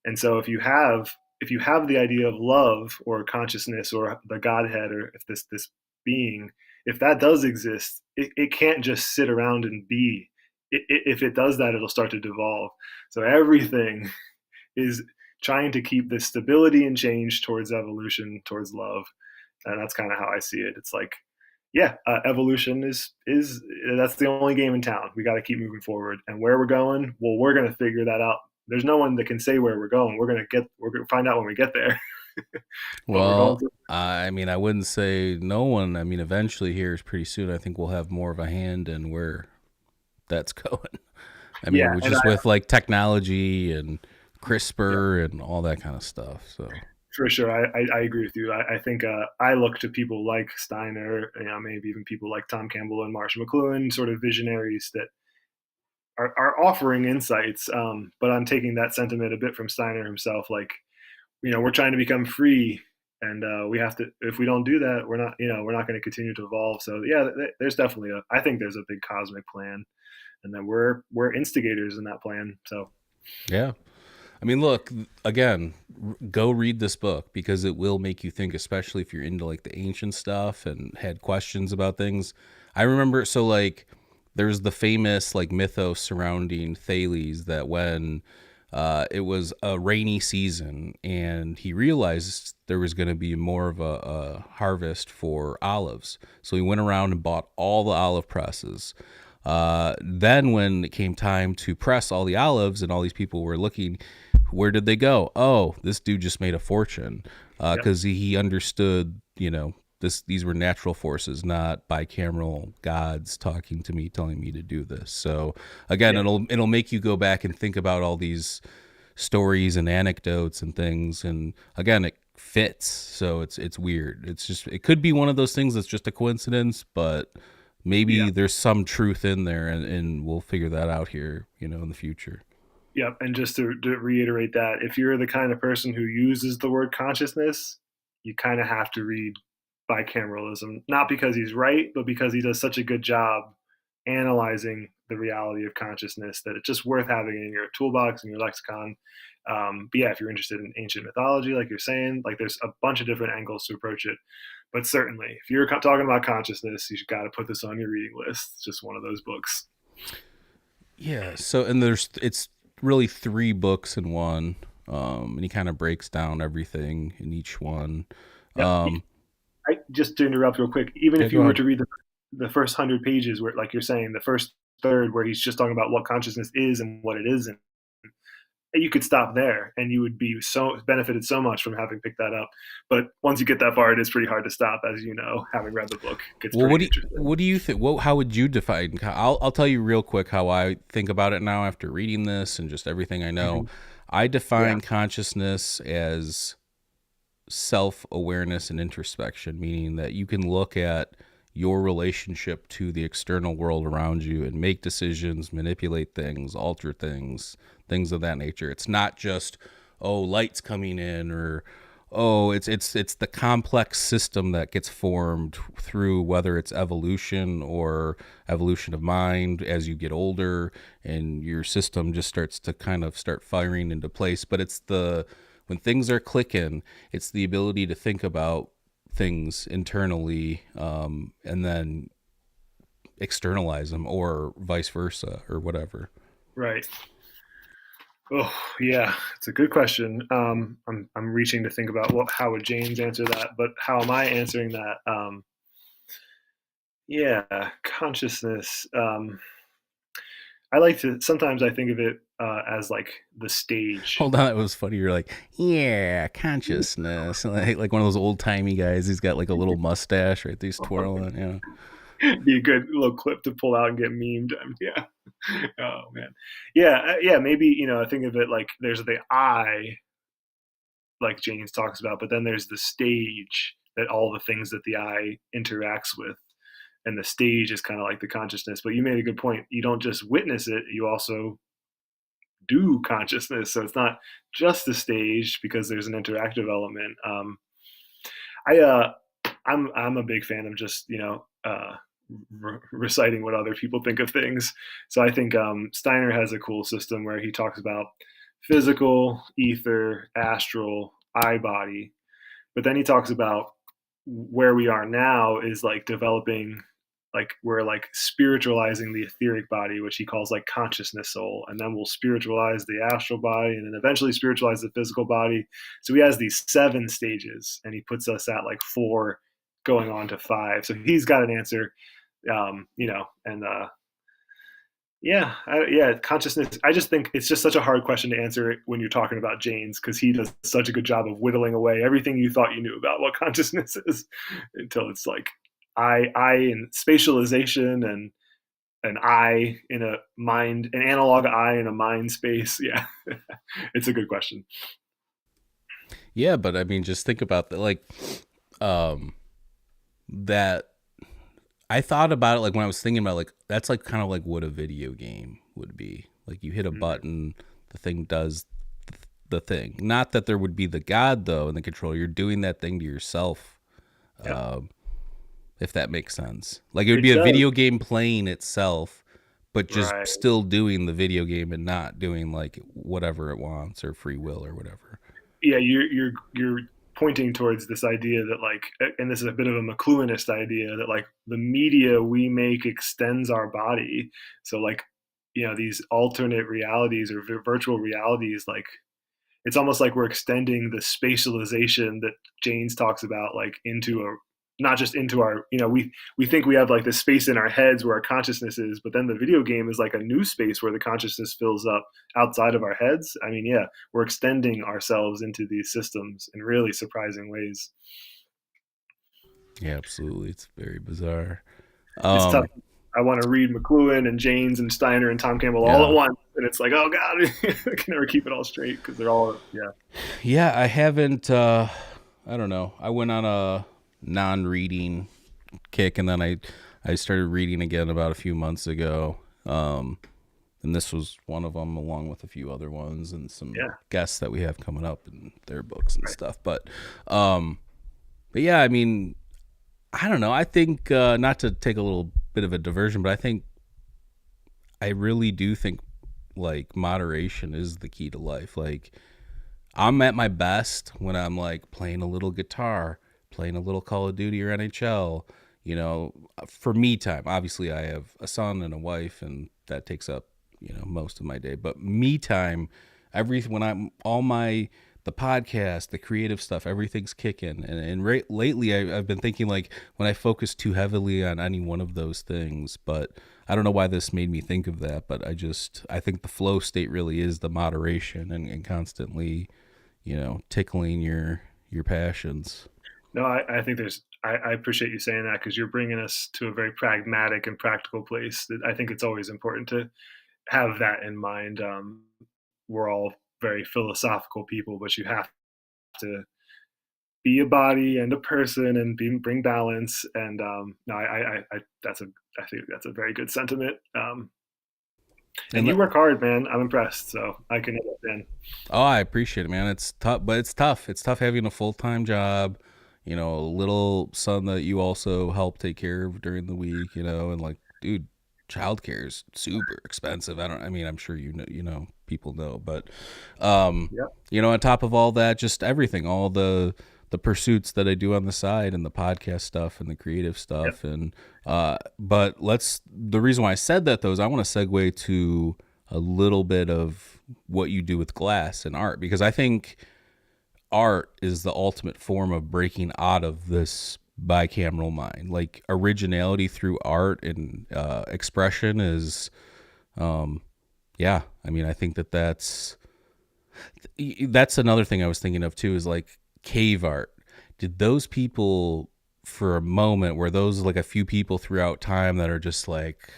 And so if you have the idea of love or consciousness or the Godhead, or if this being, if that does exist, it can't just sit around and be. If it does that, it'll start to devolve. So everything is trying to keep this stability and change towards evolution, towards love, and that's kind of how I see it. It's like, yeah, evolution is that's the only game in town. We got to keep moving forward, and where we're going, well, we're going to figure that out. There's no one that can say where we're going. We're going to find out when we get there. Well, I mean, I wouldn't say no one. I mean, eventually here is pretty soon. I think we'll have more of a hand in where that's going. I mean, which is with like technology and CRISPR and all that kind of stuff. So for sure, I agree with you. I think I look to people like Steiner, maybe even people like Tom Campbell and Marshall McLuhan, sort of visionaries that are offering insights. But I'm taking that sentiment a bit from Steiner himself. Like, we're trying to become free, and we have to. If we don't do that, we're not going to continue to evolve. So yeah, there's definitely I think there's a big cosmic plan, and then we're instigators in that plan. So yeah. I mean, look, again, go read this book because it will make you think, especially if you're into like the ancient stuff and had questions about things. I remember, so like there's the famous like mythos surrounding Thales that when it was a rainy season and he realized there was going to be more of a harvest for olives. So he went around and bought all the olive presses. Then when it came time to press all the olives and all these people were looking, where did they go? Oh, this dude just made a fortune because he understood, these were natural forces, not bicameral gods talking to me, telling me to do this. So again, it'll make you go back and think about all these stories and anecdotes and things. And again, it fits. So it's weird. It's just, it could be one of those things that's just a coincidence, but maybe there's some truth in there, and we'll figure that out here, in the future. Yep. And just to reiterate that, if you're the kind of person who uses the word consciousness, you kind of have to read bicameralism, not because he's right, but because he does such a good job analyzing the reality of consciousness that it's just worth having in your toolbox and your lexicon. But yeah, if you're interested in ancient mythology, like you're saying, like there's a bunch of different angles to approach it. But certainly, if you're talking about consciousness, you've got to put this on your reading list. It's just one of those books. Yeah. So, and it's really 3 books in one, and he kind of breaks down everything in each one. Just to interrupt real quick, even if you were to read the first 100 pages, where, like you're saying, the first third, where he's just talking about what consciousness is and what it isn't, you could stop there and you would be benefited so much from having picked that up. But once you get that far, it is pretty hard to stop, as you know, having read the book. What do you think? How would you define? I'll tell you real quick how I think about it now after reading this and just everything I know. Mm-hmm. I define consciousness as self-awareness and introspection, meaning that you can look at your relationship to the external world around you and make decisions, manipulate things, alter things of that nature. It's not just, light's coming in, or it's the complex system that gets formed through whether it's evolution or evolution of mind as you get older and your system just starts to kind of start firing into place. But it's when things are clicking, it's the ability to think about things internally and then externalize them, or vice versa, or whatever. Right. Oh, yeah, it's a good question. I'm reaching to think about how would James answer that, but how am I answering that? Yeah, consciousness. I like to sometimes I think of it as like the stage. Hold on, it was funny. You're like, yeah, consciousness, like one of those old timey guys. He's got like a little mustache, right? He's twirling, you know. Be a good little clip to pull out and get memed. Yeah. Oh man. Yeah. Yeah. Maybe I think of it like there's the I, like Jaynes talks about, but then there's the stage that all the things that the I interacts with, and the stage is kind of like the consciousness. But you made a good point. You don't just witness it; you also do consciousness. So it's not just the stage because there's an interactive element. I I'm a big fan of just reciting what other people think of things. So I think Steiner has a cool system where he talks about physical, ether, astral, eye body, but then he talks about where we are now is like developing, like we're like spiritualizing the etheric body, which he calls like consciousness soul, and then we'll spiritualize the astral body, and then eventually spiritualize the physical body. So he has these 7 stages, and he puts us at like 4 going on to 5. So he's got an answer, and yeah, consciousness. I just think it's just such a hard question to answer when you're talking about Jaynes, because he does such a good job of whittling away everything you thought you knew about what consciousness is until it's like I and spatialization and an I in a mind, an analog I in a mind space. Yeah, it's a good question. Yeah, but I mean, just think about that. Like, that I thought about it like when I was thinking about like that's like kind of like what a video game would be. Like you hit a button, the thing does the thing. Not that there would be the God though in the controller. You're doing that thing to yourself. Yeah. If that makes sense. Like it would It be a does. video game playing itself, but just Right. still doing the video game and not doing like whatever it wants or free will or whatever. Yeah, you're pointing towards this idea that like, and this is a bit of a McLuhanist idea, that like the media we make extends our body. So like, these alternate realities or virtual realities, like it's almost like we're extending the spatialization that Jaynes talks about, like into a, not just into our, we think we have like this space in our heads where our consciousness is, but then the video game is like a new space where the consciousness fills up outside of our heads. I mean, yeah, we're extending ourselves into these systems in really surprising ways. Yeah, absolutely. It's very bizarre. It's tough. Um, I want to read McLuhan and Jaynes and Steiner and Tom Campbell all yeah. at once, and it's like, oh god, I can never keep it all straight because they're all, yeah. Yeah, I haven't I don't know. I went on a non-reading kick and then I started reading again about a few months ago. And this was one of them along with a few other ones and some Yeah. guests that we have coming up in their books and Right. stuff. But yeah, I mean, I don't know. I think not to take a little bit of a diversion, but I really do think like moderation is the key to life. Like I'm at my best when I'm like playing a little guitar, playing a little Call of Duty or NHL, for me time. Obviously I have a son and a wife and that takes up, most of my day, but me time, when I'm the podcast, the creative stuff, everything's kicking. And lately I've been thinking like when I focus too heavily on any one of those things, but I don't know why this made me think of that, but I think the flow state really is the moderation and constantly, tickling your passions. No, I think I appreciate you saying that, because you're bringing us to a very pragmatic and practical place. That I think it's always important to have that in mind. We're all very philosophical people, but you have to be a body and a person and bring balance. And no, I think that's a very good sentiment. And And you work hard, man. I'm impressed. So I can understand. oh, I appreciate it, man. It's tough, but it's tough. It's tough having a full-time job, a little son that you also help take care of during the week, and like, dude, childcare is super expensive. I mean, I'm sure people know, but Yeah. on top of all that, just everything, all the pursuits that I do on the side and the podcast stuff and the creative stuff. Yep. And but the reason why I said that though is I want to segue to a little bit of what you do with glass and art, because I think art is the ultimate form of breaking out of this bicameral mind. Like originality through art and expression is, yeah. I mean, I think that's another thing I was thinking of too, is like cave art. Did those people, for a moment, were those like a few people throughout time that are just like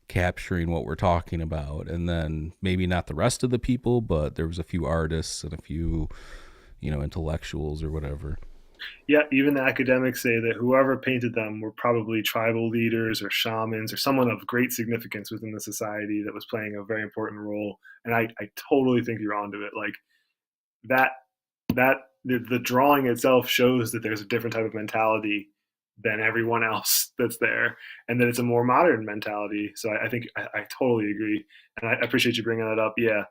capturing what we're talking about, and then maybe not the rest of the people, but there was a few artists and a few, intellectuals or whatever. Yeah, even the academics say that whoever painted them were probably tribal leaders or shamans or someone of great significance within the society that was playing a very important role. And I totally think you're onto it. Like that the drawing itself shows that there's a different type of mentality than everyone else that's there, and that it's a more modern mentality. So I think I totally agree, and I appreciate you bringing that up. Yeah,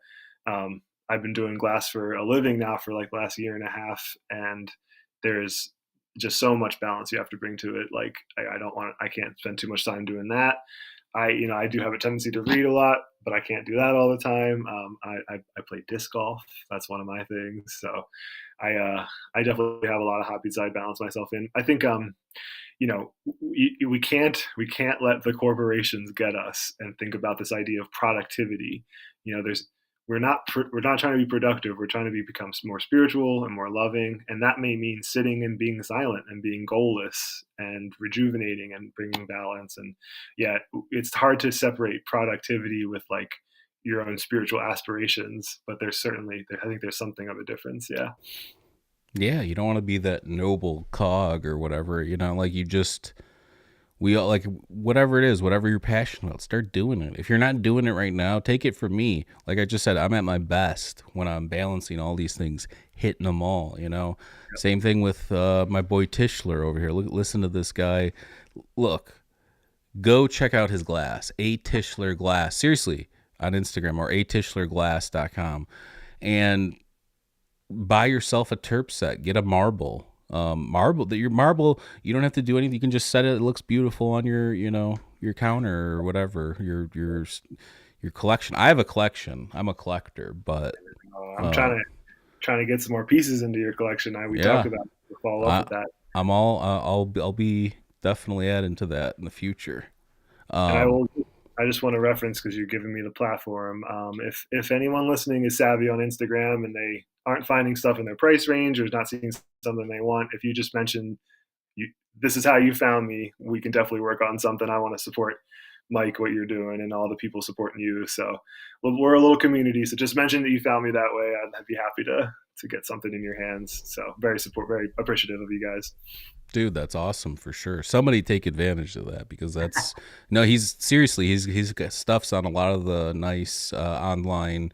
I've been doing glass for a living now for like the last year and a half, and there's just so much balance you have to bring to it. Like I can't spend too much time doing that. I do have a tendency to read a lot, but I can't do that all the time. I play disc golf. That's one of my things. So I definitely have a lot of hobbies I balance myself in. I think we can't let the corporations get us and think about this idea of productivity. There's we're not trying to be productive. We're trying to become more spiritual and more loving, and that may mean sitting and being silent and being goalless and rejuvenating and bringing balance. And yeah, it's hard to separate productivity with like your own spiritual aspirations, but I think there's something of a difference. Yeah. Yeah, you don't want to be that noble cog or whatever, like we all, like, whatever it is, whatever you're passionate about, start doing it. If you're not doing it right now, take it from me. Like I just said, I'm at my best when I'm balancing all these things, hitting them all, Yep. Same thing with my boy Tischler over here. Listen to this guy. Look, go check out his glass, A Tischler Glass, seriously, on Instagram, or atischlerglass.com, and buy yourself a terp set. Get a marble. Your marble, you don't have to do anything. You can just set it. It looks beautiful on your counter or whatever. Your collection. I have a collection. I'm a collector, but I'm trying to get some more pieces into your collection. We talked about to follow up with that. I'll be definitely adding to that in the future. And I just want to reference, because you're giving me the platform. If anyone listening is savvy on Instagram and they aren't finding stuff in their price range or is not seeing something they want, if you just mention this is how you found me, we can definitely work on something. I want to support Mike, what you're doing, and all the people supporting you. So we're a little community. So just mention that you found me that way. I'd be happy to get something in your hands. So very appreciative of you guys. Dude, that's awesome for sure. Somebody take advantage of that, because that's he's got stuffs on a lot of the nice online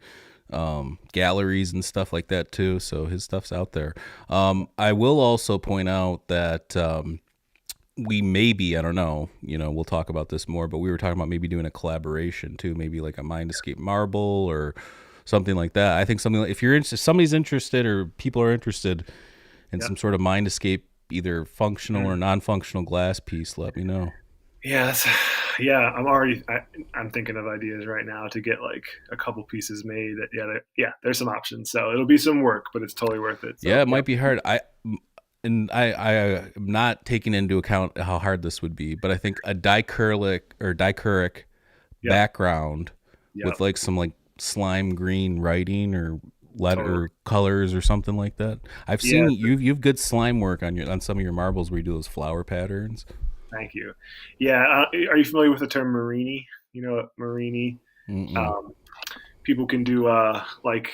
galleries and stuff like that too. So his stuff's out there. I will also point out that we maybe, I don't know, we'll talk about this more, but we were talking about maybe doing a collaboration too, maybe like a Mind Escape marble or something like that. I think something like, if somebody's interested or people are interested in some sort of Mind Escape, either functional or non-functional glass piece, let me know. Yes. I'm thinking of ideas right now to get like a couple pieces made. There's some options. So it'll be some work, but it's totally worth it. So, it might be hard. I am not taking into account how hard this would be, but I think a dichroic background with like some like slime green writing or letter colors or something like that. I've seen you've good slime work on some of your marbles where you do those flower patterns. Thank you. Yeah. Are you familiar with the term Marini? You know what Marini? People can do like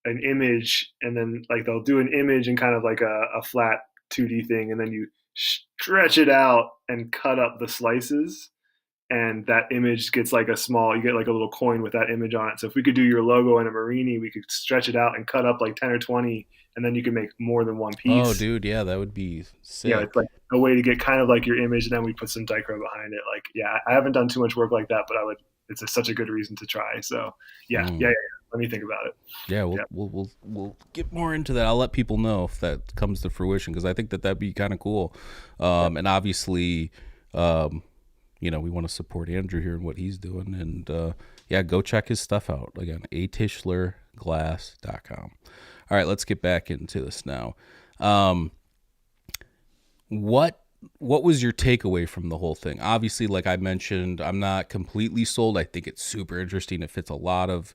an image, and then like they'll do an image in kind of like a flat 2D thing, and then you stretch it out and cut up the slices, and that image gets like you get like a little coin with that image on it. So if we could do your logo in a Marini, we could stretch it out and cut up like 10 or 20, and then you can make more than one piece. Oh, dude, yeah, that would be sick. Yeah, it's like a way to get kind of like your image, and then we put some dichro behind it. Like, I haven't done too much work like that, but it's such a good reason to try. So yeah. Let me think about it. Yeah, we'll get more into that. I'll let people know if that comes to fruition, because I think that'd be kind of cool. And obviously, we want to support Andrew here and what he's doing. And yeah, go check his stuff out. Again, atischlerglass.com. All right, let's get back into this now. What was your takeaway from the whole thing? Obviously, like I mentioned, I'm not completely sold. I think it's super interesting. It fits a lot of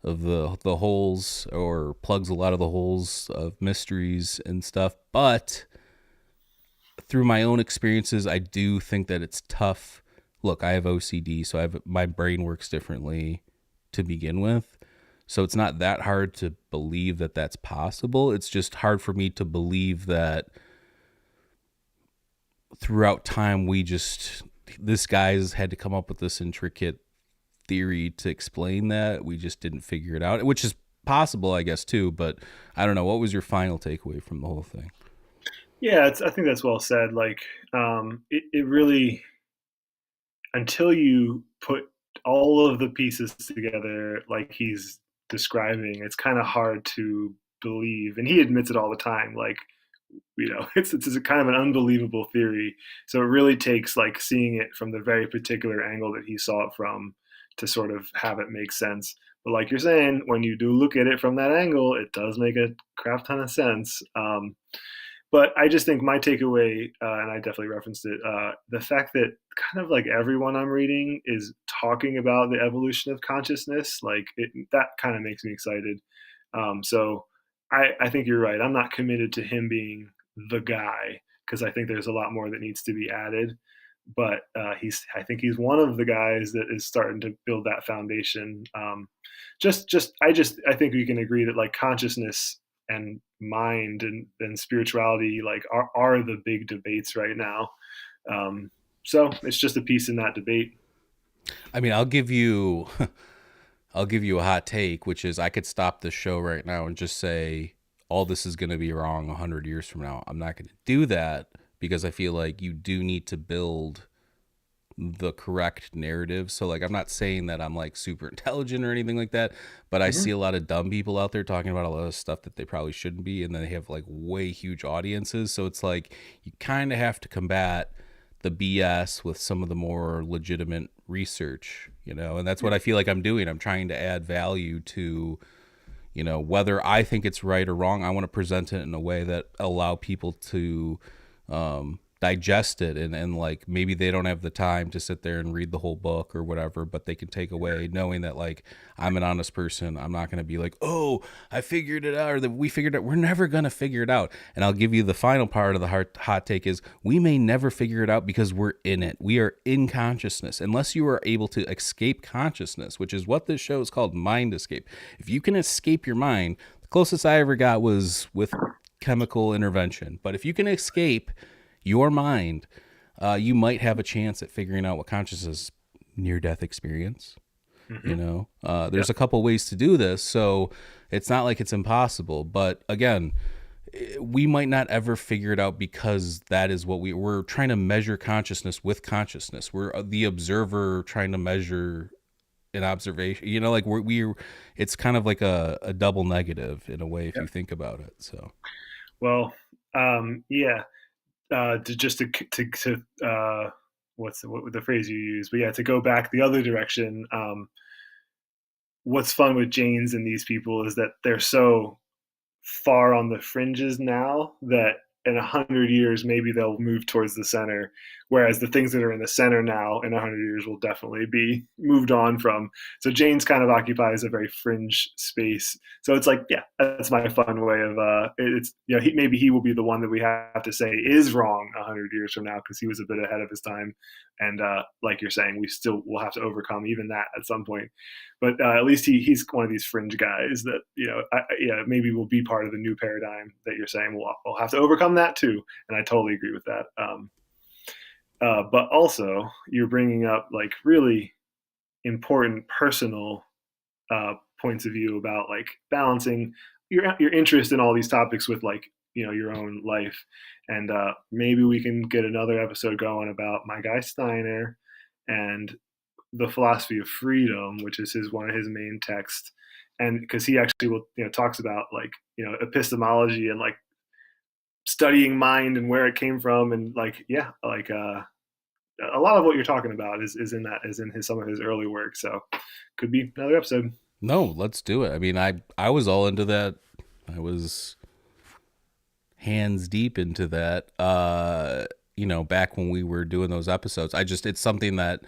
the holes, or plugs a lot of the holes of mysteries and stuff. But through my own experiences, I do think that it's tough. Look, I have OCD, so my brain works differently to begin with. So it's not that hard to believe that that's possible. It's just hard for me to believe that throughout time this guy's had to come up with this intricate theory to explain that. We just didn't figure it out, which is possible, I guess, too. But I don't know. What was your final takeaway from the whole thing? Yeah, I think that's well said. Like, it really, until you put all of the pieces together, like he's describing, it's kind of hard to believe. And he admits it all the time. Like, it's a kind of an unbelievable theory. So it really takes like seeing it from the very particular angle that he saw it from to sort of have it make sense. But like you're saying, when you do look at it from that angle, it does make a crap ton of sense. But I just think my takeaway, and I definitely referenced it, the fact that kind of like everyone I'm reading is talking about the evolution of consciousness, that kind of makes me excited. So I think you're right. I'm not committed to him being the guy, because I think there's a lot more that needs to be added. But I think he's one of the guys that is starting to build that foundation. I think we can agree that like consciousness and mind and spirituality like are the big debates right now. So it's just a piece in that debate. I mean, I'll give you a hot take, which is I could stop this show right now and just say all this is going to be wrong 100 years from now. I'm not going to do that because I feel like you do need to build the correct narrative. So like, I'm not saying that I'm like super intelligent or anything like that, but I see a lot of dumb people out there talking about a lot of stuff that they probably shouldn't be. And then they have like way huge audiences. So it's like, you kind of have to combat the BS with some of the more legitimate research, and that's what I feel like I'm doing. I'm trying to add value to, whether I think it's right or wrong. I want to present it in a way that allow people to, digest it, and like maybe they don't have the time to sit there and read the whole book or whatever, but they can take away knowing that like I'm an honest person. I'm not going to be like, oh, I figured it out, or that we figured it out. We're never going to figure it out. And I'll give you the final part of the hot take is we may never figure it out because we're in it. We are in consciousness. Unless you are able to escape consciousness, which is what this show is called, Mind Escape. If you can escape your mind, the closest I ever got was with chemical intervention. But if you can escape your mind, you might have a chance at figuring out what consciousness is. Near-death experience. There's a couple ways to do this, so it's not like it's impossible. But again, we might not ever figure it out because that is what we're trying to measure consciousness with consciousness. We're the observer trying to measure an observation. It's kind of like a double negative in a way if you think about it. So, well, yeah. Just to what's the phrase you use, but yeah, to go back the other direction. What's fun with Jaynes and these people is that they're so far on the fringes now that in 100 years maybe they'll move towards the center, whereas the things that are in the center now in 100 years will definitely be moved on from. So Jaynes kind of occupies a very fringe space. So it's like, yeah, that's my fun way of it's maybe he will be the one that we have to say is wrong 100 years from now, because he was a bit ahead of his time. And like you're saying, we still will have to overcome even that at some point. But at least he's one of these fringe guys that maybe will be part of the new paradigm that you're saying. We'll have to overcome that too, and I totally agree with that. But also, you're bringing up like really important personal points of view about like balancing your interest in all these topics with like your own life. And maybe we can get another episode going about my guy Steiner and the philosophy of freedom, which is one of his main texts. And because he actually will talks about like epistemology and like studying mind and where it came from, and like a lot of what you're talking about is in some of his early work. So could be another episode. No, let's do it. I mean, I was all into that. I was hands deep into that. Back when we were doing those episodes, it's something that,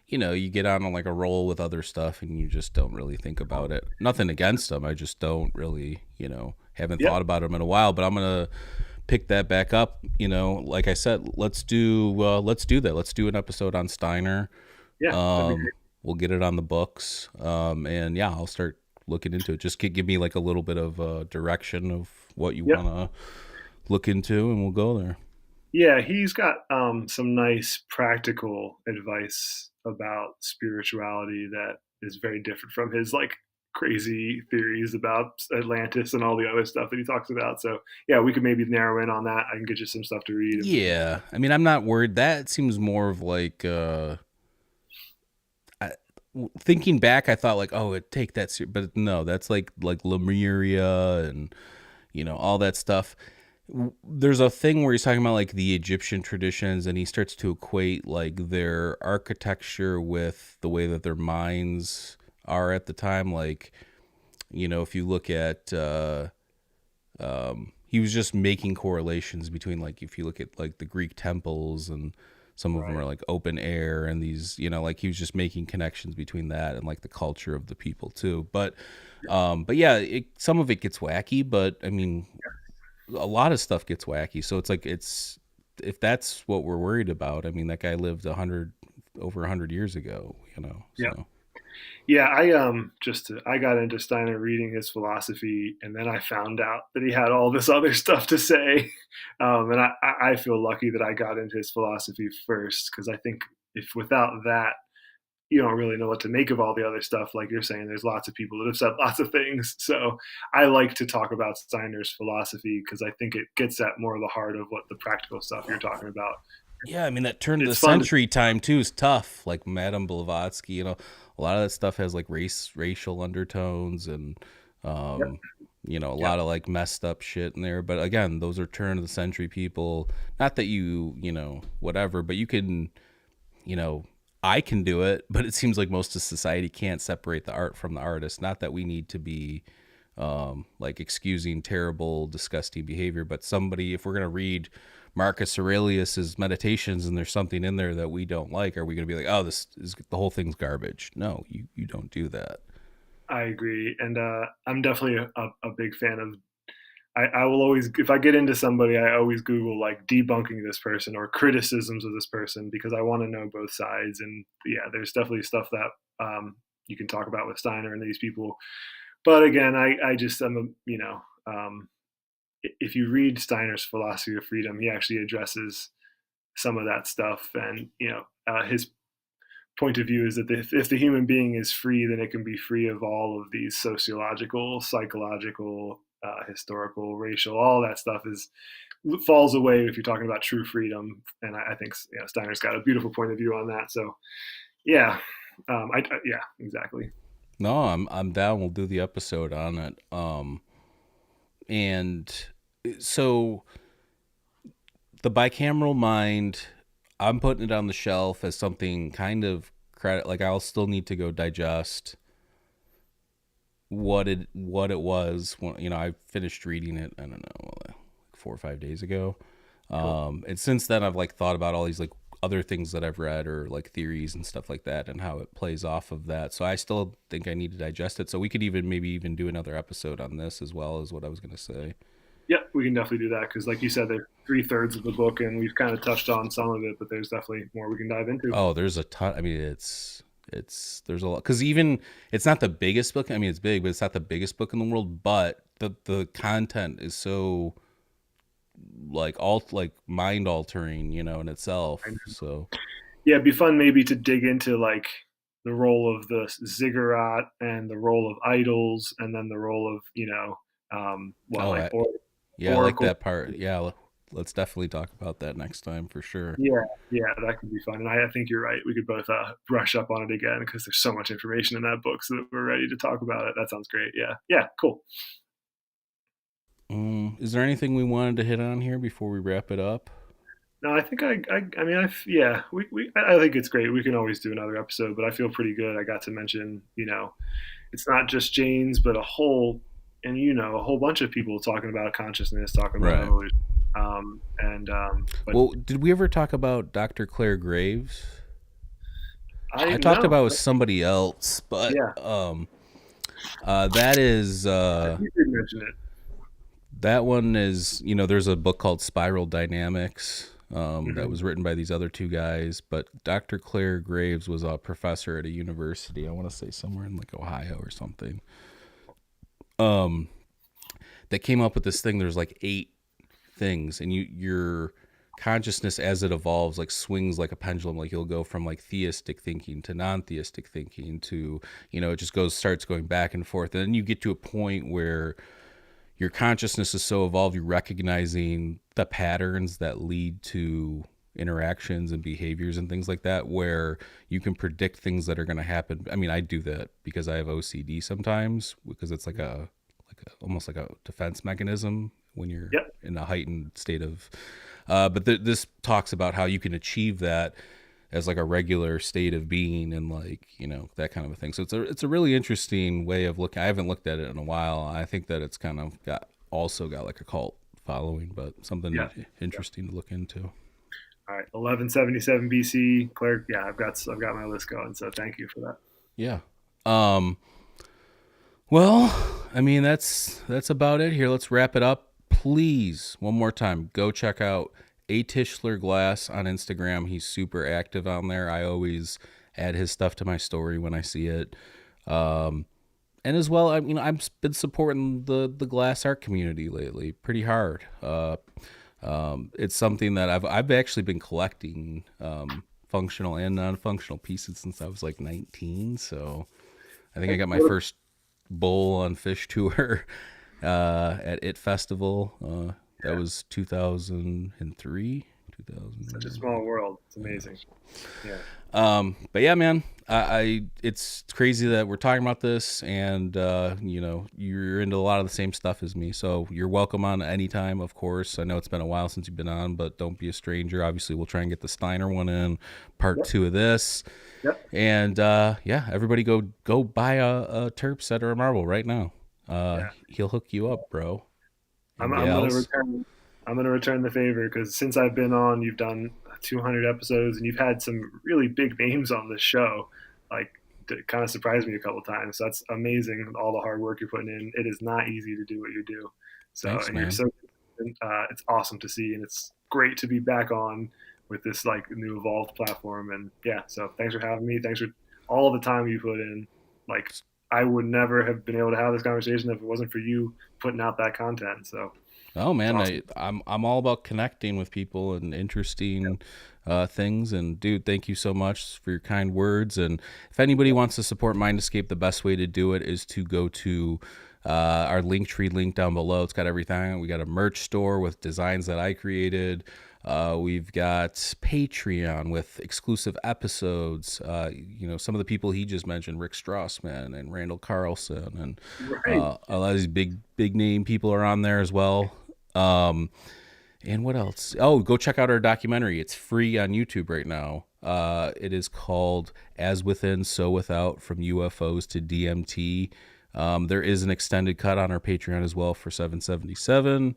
you get on like a roll with other stuff and you just don't really think about it. Nothing against them. I just don't really, haven't Yep. thought about them in a while, but I'm going to pick that back up. Like I said, let's do that. Let's do an episode on Steiner. Yeah, that'd be great. We'll get it on the books. And yeah, I'll start looking into it. Just give me like a little bit of direction of what you Yep. want to look into, and we'll go there. Yeah, he's got some nice practical advice about spirituality that is very different from his like crazy theories about Atlantis and all the other stuff that he talks about. So yeah, we could maybe narrow in on that. I can get you some stuff to read. Yeah, I mean, I'm not worried. That seems more of like thinking back. I thought like, oh, it take that, but no, that's like Lemuria and all that stuff. There's a thing where he's talking about like the Egyptian traditions, and he starts to equate like their architecture with the way that their minds are at the time. Like, if you look at he was just making correlations between like if you look at like the Greek temples, and some of them are like open air, and these like he was just making connections between that and like the culture of the people too. But yeah, some of it gets wacky, but I mean a lot of stuff gets wacky, so it's like if that's what we're worried about, I mean that guy lived over 100 years ago, Yeah. so. Yeah, I got into Steiner reading his philosophy, and then I found out that he had all this other stuff to say, and I feel lucky that I got into his philosophy first, because I think if without that, you don't really know what to make of all the other stuff. Like you're saying, there's lots of people that have said lots of things. So I like to talk about Steiner's philosophy because I think it gets at more of the heart of what the practical stuff you're talking about. Yeah, I mean that turn of the It's fun to, century time too is tough. Like Madame Blavatsky, a lot of that stuff has like racial undertones, and yep, a yep, lot of like messed up shit in there. But again, those are turn of the century people. Not that whatever, but you can, I can do it, but it seems like most of society can't separate the art from the artist. Not that we need to be like excusing terrible, disgusting behavior, but somebody, if we're gonna read Marcus Aurelius's Meditations and there's something in there that we don't like, are we going to be like, oh, this is the whole thing's garbage? No, you don't do that. I agree. And I'm definitely a big fan of, I will always, if I get into somebody, I always Google like debunking this person or criticisms of this person, because I want to know both sides. And yeah, there's definitely stuff that you can talk about with Steiner and these people. But again, I just, if you read Steiner's Philosophy of Freedom, he actually addresses some of that stuff. And, his point of view is that if the human being is free, then it can be free of all of these sociological, psychological, historical, racial, all that stuff falls away if you're talking about true freedom. And I think Steiner's got a beautiful point of view on that. So yeah, yeah, exactly. No, I'm down. We'll do the episode on it. And so the Bicameral Mind, I'm putting it on the shelf as something kind of credit. Like I'll still need to go digest what it was when, I finished reading it. I don't know, like 4 or 5 days ago. Cool. And since then I've like thought about all these like other things that I've read or like theories and stuff like that and how it plays off of that. So I still think I need to digest it. So we could maybe even do another episode on this as well, as what I was going to say. Yeah, we can definitely do that because, like you said, there's 3/3 of the book, and we've kind of touched on some of it, but there's definitely more we can dive into. Oh, there's a ton. I mean, there's a lot, because even it's not the biggest book. I mean, it's big, but it's not the biggest book in the world. But the content is so like mind altering, in itself. So Yeah, it'd be fun maybe to dig into like the role of the ziggurat and the role of idols, and then the role of oh, like yeah, I like oracle. that part. Yeah, let's definitely talk about that next time for sure. Yeah, yeah, that could be fun. And I think you're right. We could both brush up on it again because there's so much information in that book, so that we're ready to talk about it. That sounds great. Yeah, yeah, cool. Is there anything we wanted to hit on here before we wrap it up? No, I think I mean, yeah, I think it's great. We can always do another episode, but I feel pretty good. I got to mention, it's not just Jaynes, but a whole bunch of people talking about consciousness, talking about Right. evolution. But Well, did we ever talk about Dr. Claire Graves? I I talked know, about with somebody else, but yeah, that is you did mention it. that one is, there's a book called Spiral Dynamics that Hmm. was written by these other two guys, but Dr. Claire Graves was a professor at a university. I want to say somewhere in like Ohio or something. Um, that came up with this thing. There's like 8 things, and your consciousness as it evolves like swings like a pendulum. Like you'll go from like theistic thinking to non-theistic thinking to, it just starts going back and forth, and then you get to a point where your consciousness is so evolved, you're recognizing the patterns that lead to interactions and behaviors and things like that, where you can predict things that are going to happen. I mean, I do that because I have OCD sometimes, because it's almost like a defense mechanism when you're Yep. in a heightened state of but this talks about how you can achieve that as like a regular state of being, and like, that kind of a thing. So it's a really interesting way of looking. I haven't looked at it in a while. I think that it's kind of got like a cult following, but something Yeah. interesting to look into. All right, 1177 BC, Claire. Yeah, I've got my list going. So thank you for that. Yeah. Um well, I mean, that's about it here. Let's wrap it up. Please, one more time, go check out A Tischler Glass on Instagram. He's super active on there. I always add his stuff to my story when I see it. Um, and as well, I mean, I've been supporting the glass art community lately pretty hard. It's something that I've actually been collecting functional and non-functional pieces since I was like 19. So I think I got my What first bowl on fish tour at It Festival. That Yeah, was 2003, such a 2000. small world. It's amazing. Yeah. But yeah, man, it's crazy that we're talking about this, and you're into a lot of the same stuff as me. So you're welcome on anytime, of course. I know it's been a while since you've been on, but don't be a stranger. Obviously, we'll try and get the Steiner one in, part Yep. 2 of this. Yep. And yeah, everybody go buy a Terp set or a marble right now. Yeah. He'll hook you up, bro I'm and I'm gonna gals. return. I'm gonna return the favor because since I've been on, you've done 200 episodes and you've had some really big names on this show. Like, it kind of surprised me a couple times. So that's amazing. All the hard work you're putting in. It is not easy to do what you do. So, Thanks, and you're man. so. It's awesome to see, and it's great to be back on with this like new evolved platform. And yeah, so thanks for having me. Thanks for all the time you put in. Like, I would never have been able to have this conversation if it wasn't for you putting out that content. So Oh it's man, awesome. I'm all about connecting with people and interesting things. And dude, thank you so much for your kind words. And if anybody wants to support Mind Escape, the best way to do it is to go to our LinkTree link down below. It's got everything. We got a merch store with designs that I created. We've got Patreon with exclusive episodes. Some of the people he just mentioned, Rick Strassman and Randall Carlson, and Right. a lot of these big name people are on there as well. Um, and what else? Oh, go check out our documentary. It's free on YouTube right now. It is called As Within, So Without, From UFOs to DMT. There is an extended cut on our Patreon as well for $7.77.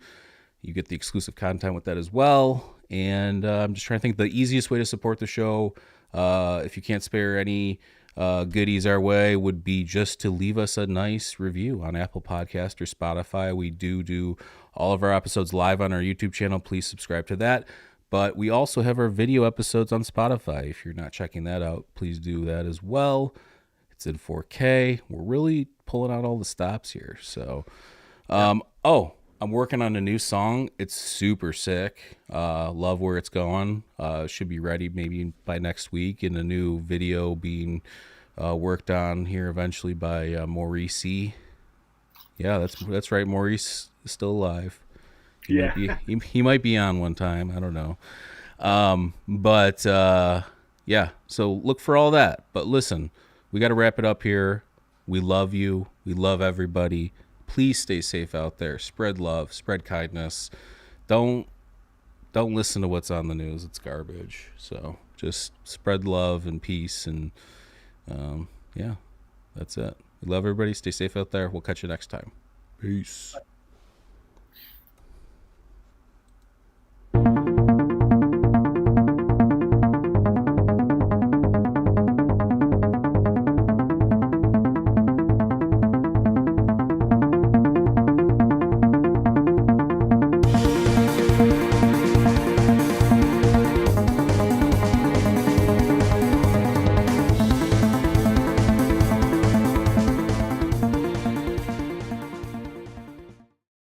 You get the exclusive content with that as well. And I'm just trying to think the easiest way to support the show, if you can't spare any goodies our way, would be just to leave us a nice review on Apple Podcast or Spotify. We do all of our episodes live on our YouTube channel. Please subscribe to that. But we also have our video episodes on Spotify. If you're not checking that out, please do that as well. It's in 4K. We're really pulling out all the stops here. So, Yep. I'm working on a new song. It's super sick. Love where it's going. Should be ready maybe by next week, and a new video being worked on here eventually by Maurice. Yeah, that's right. Maurice is still alive. He might Yeah. be he might be on one time. I don't know. But yeah, so look for all that. But listen, we got to wrap it up here. We love you. We love everybody. Please stay safe out there. Spread love, spread kindness. Don't don't listen to what's on the news. It's garbage. So just spread love and peace, and yeah, that's it. We love everybody. Stay safe out there. We'll catch you next time. Peace.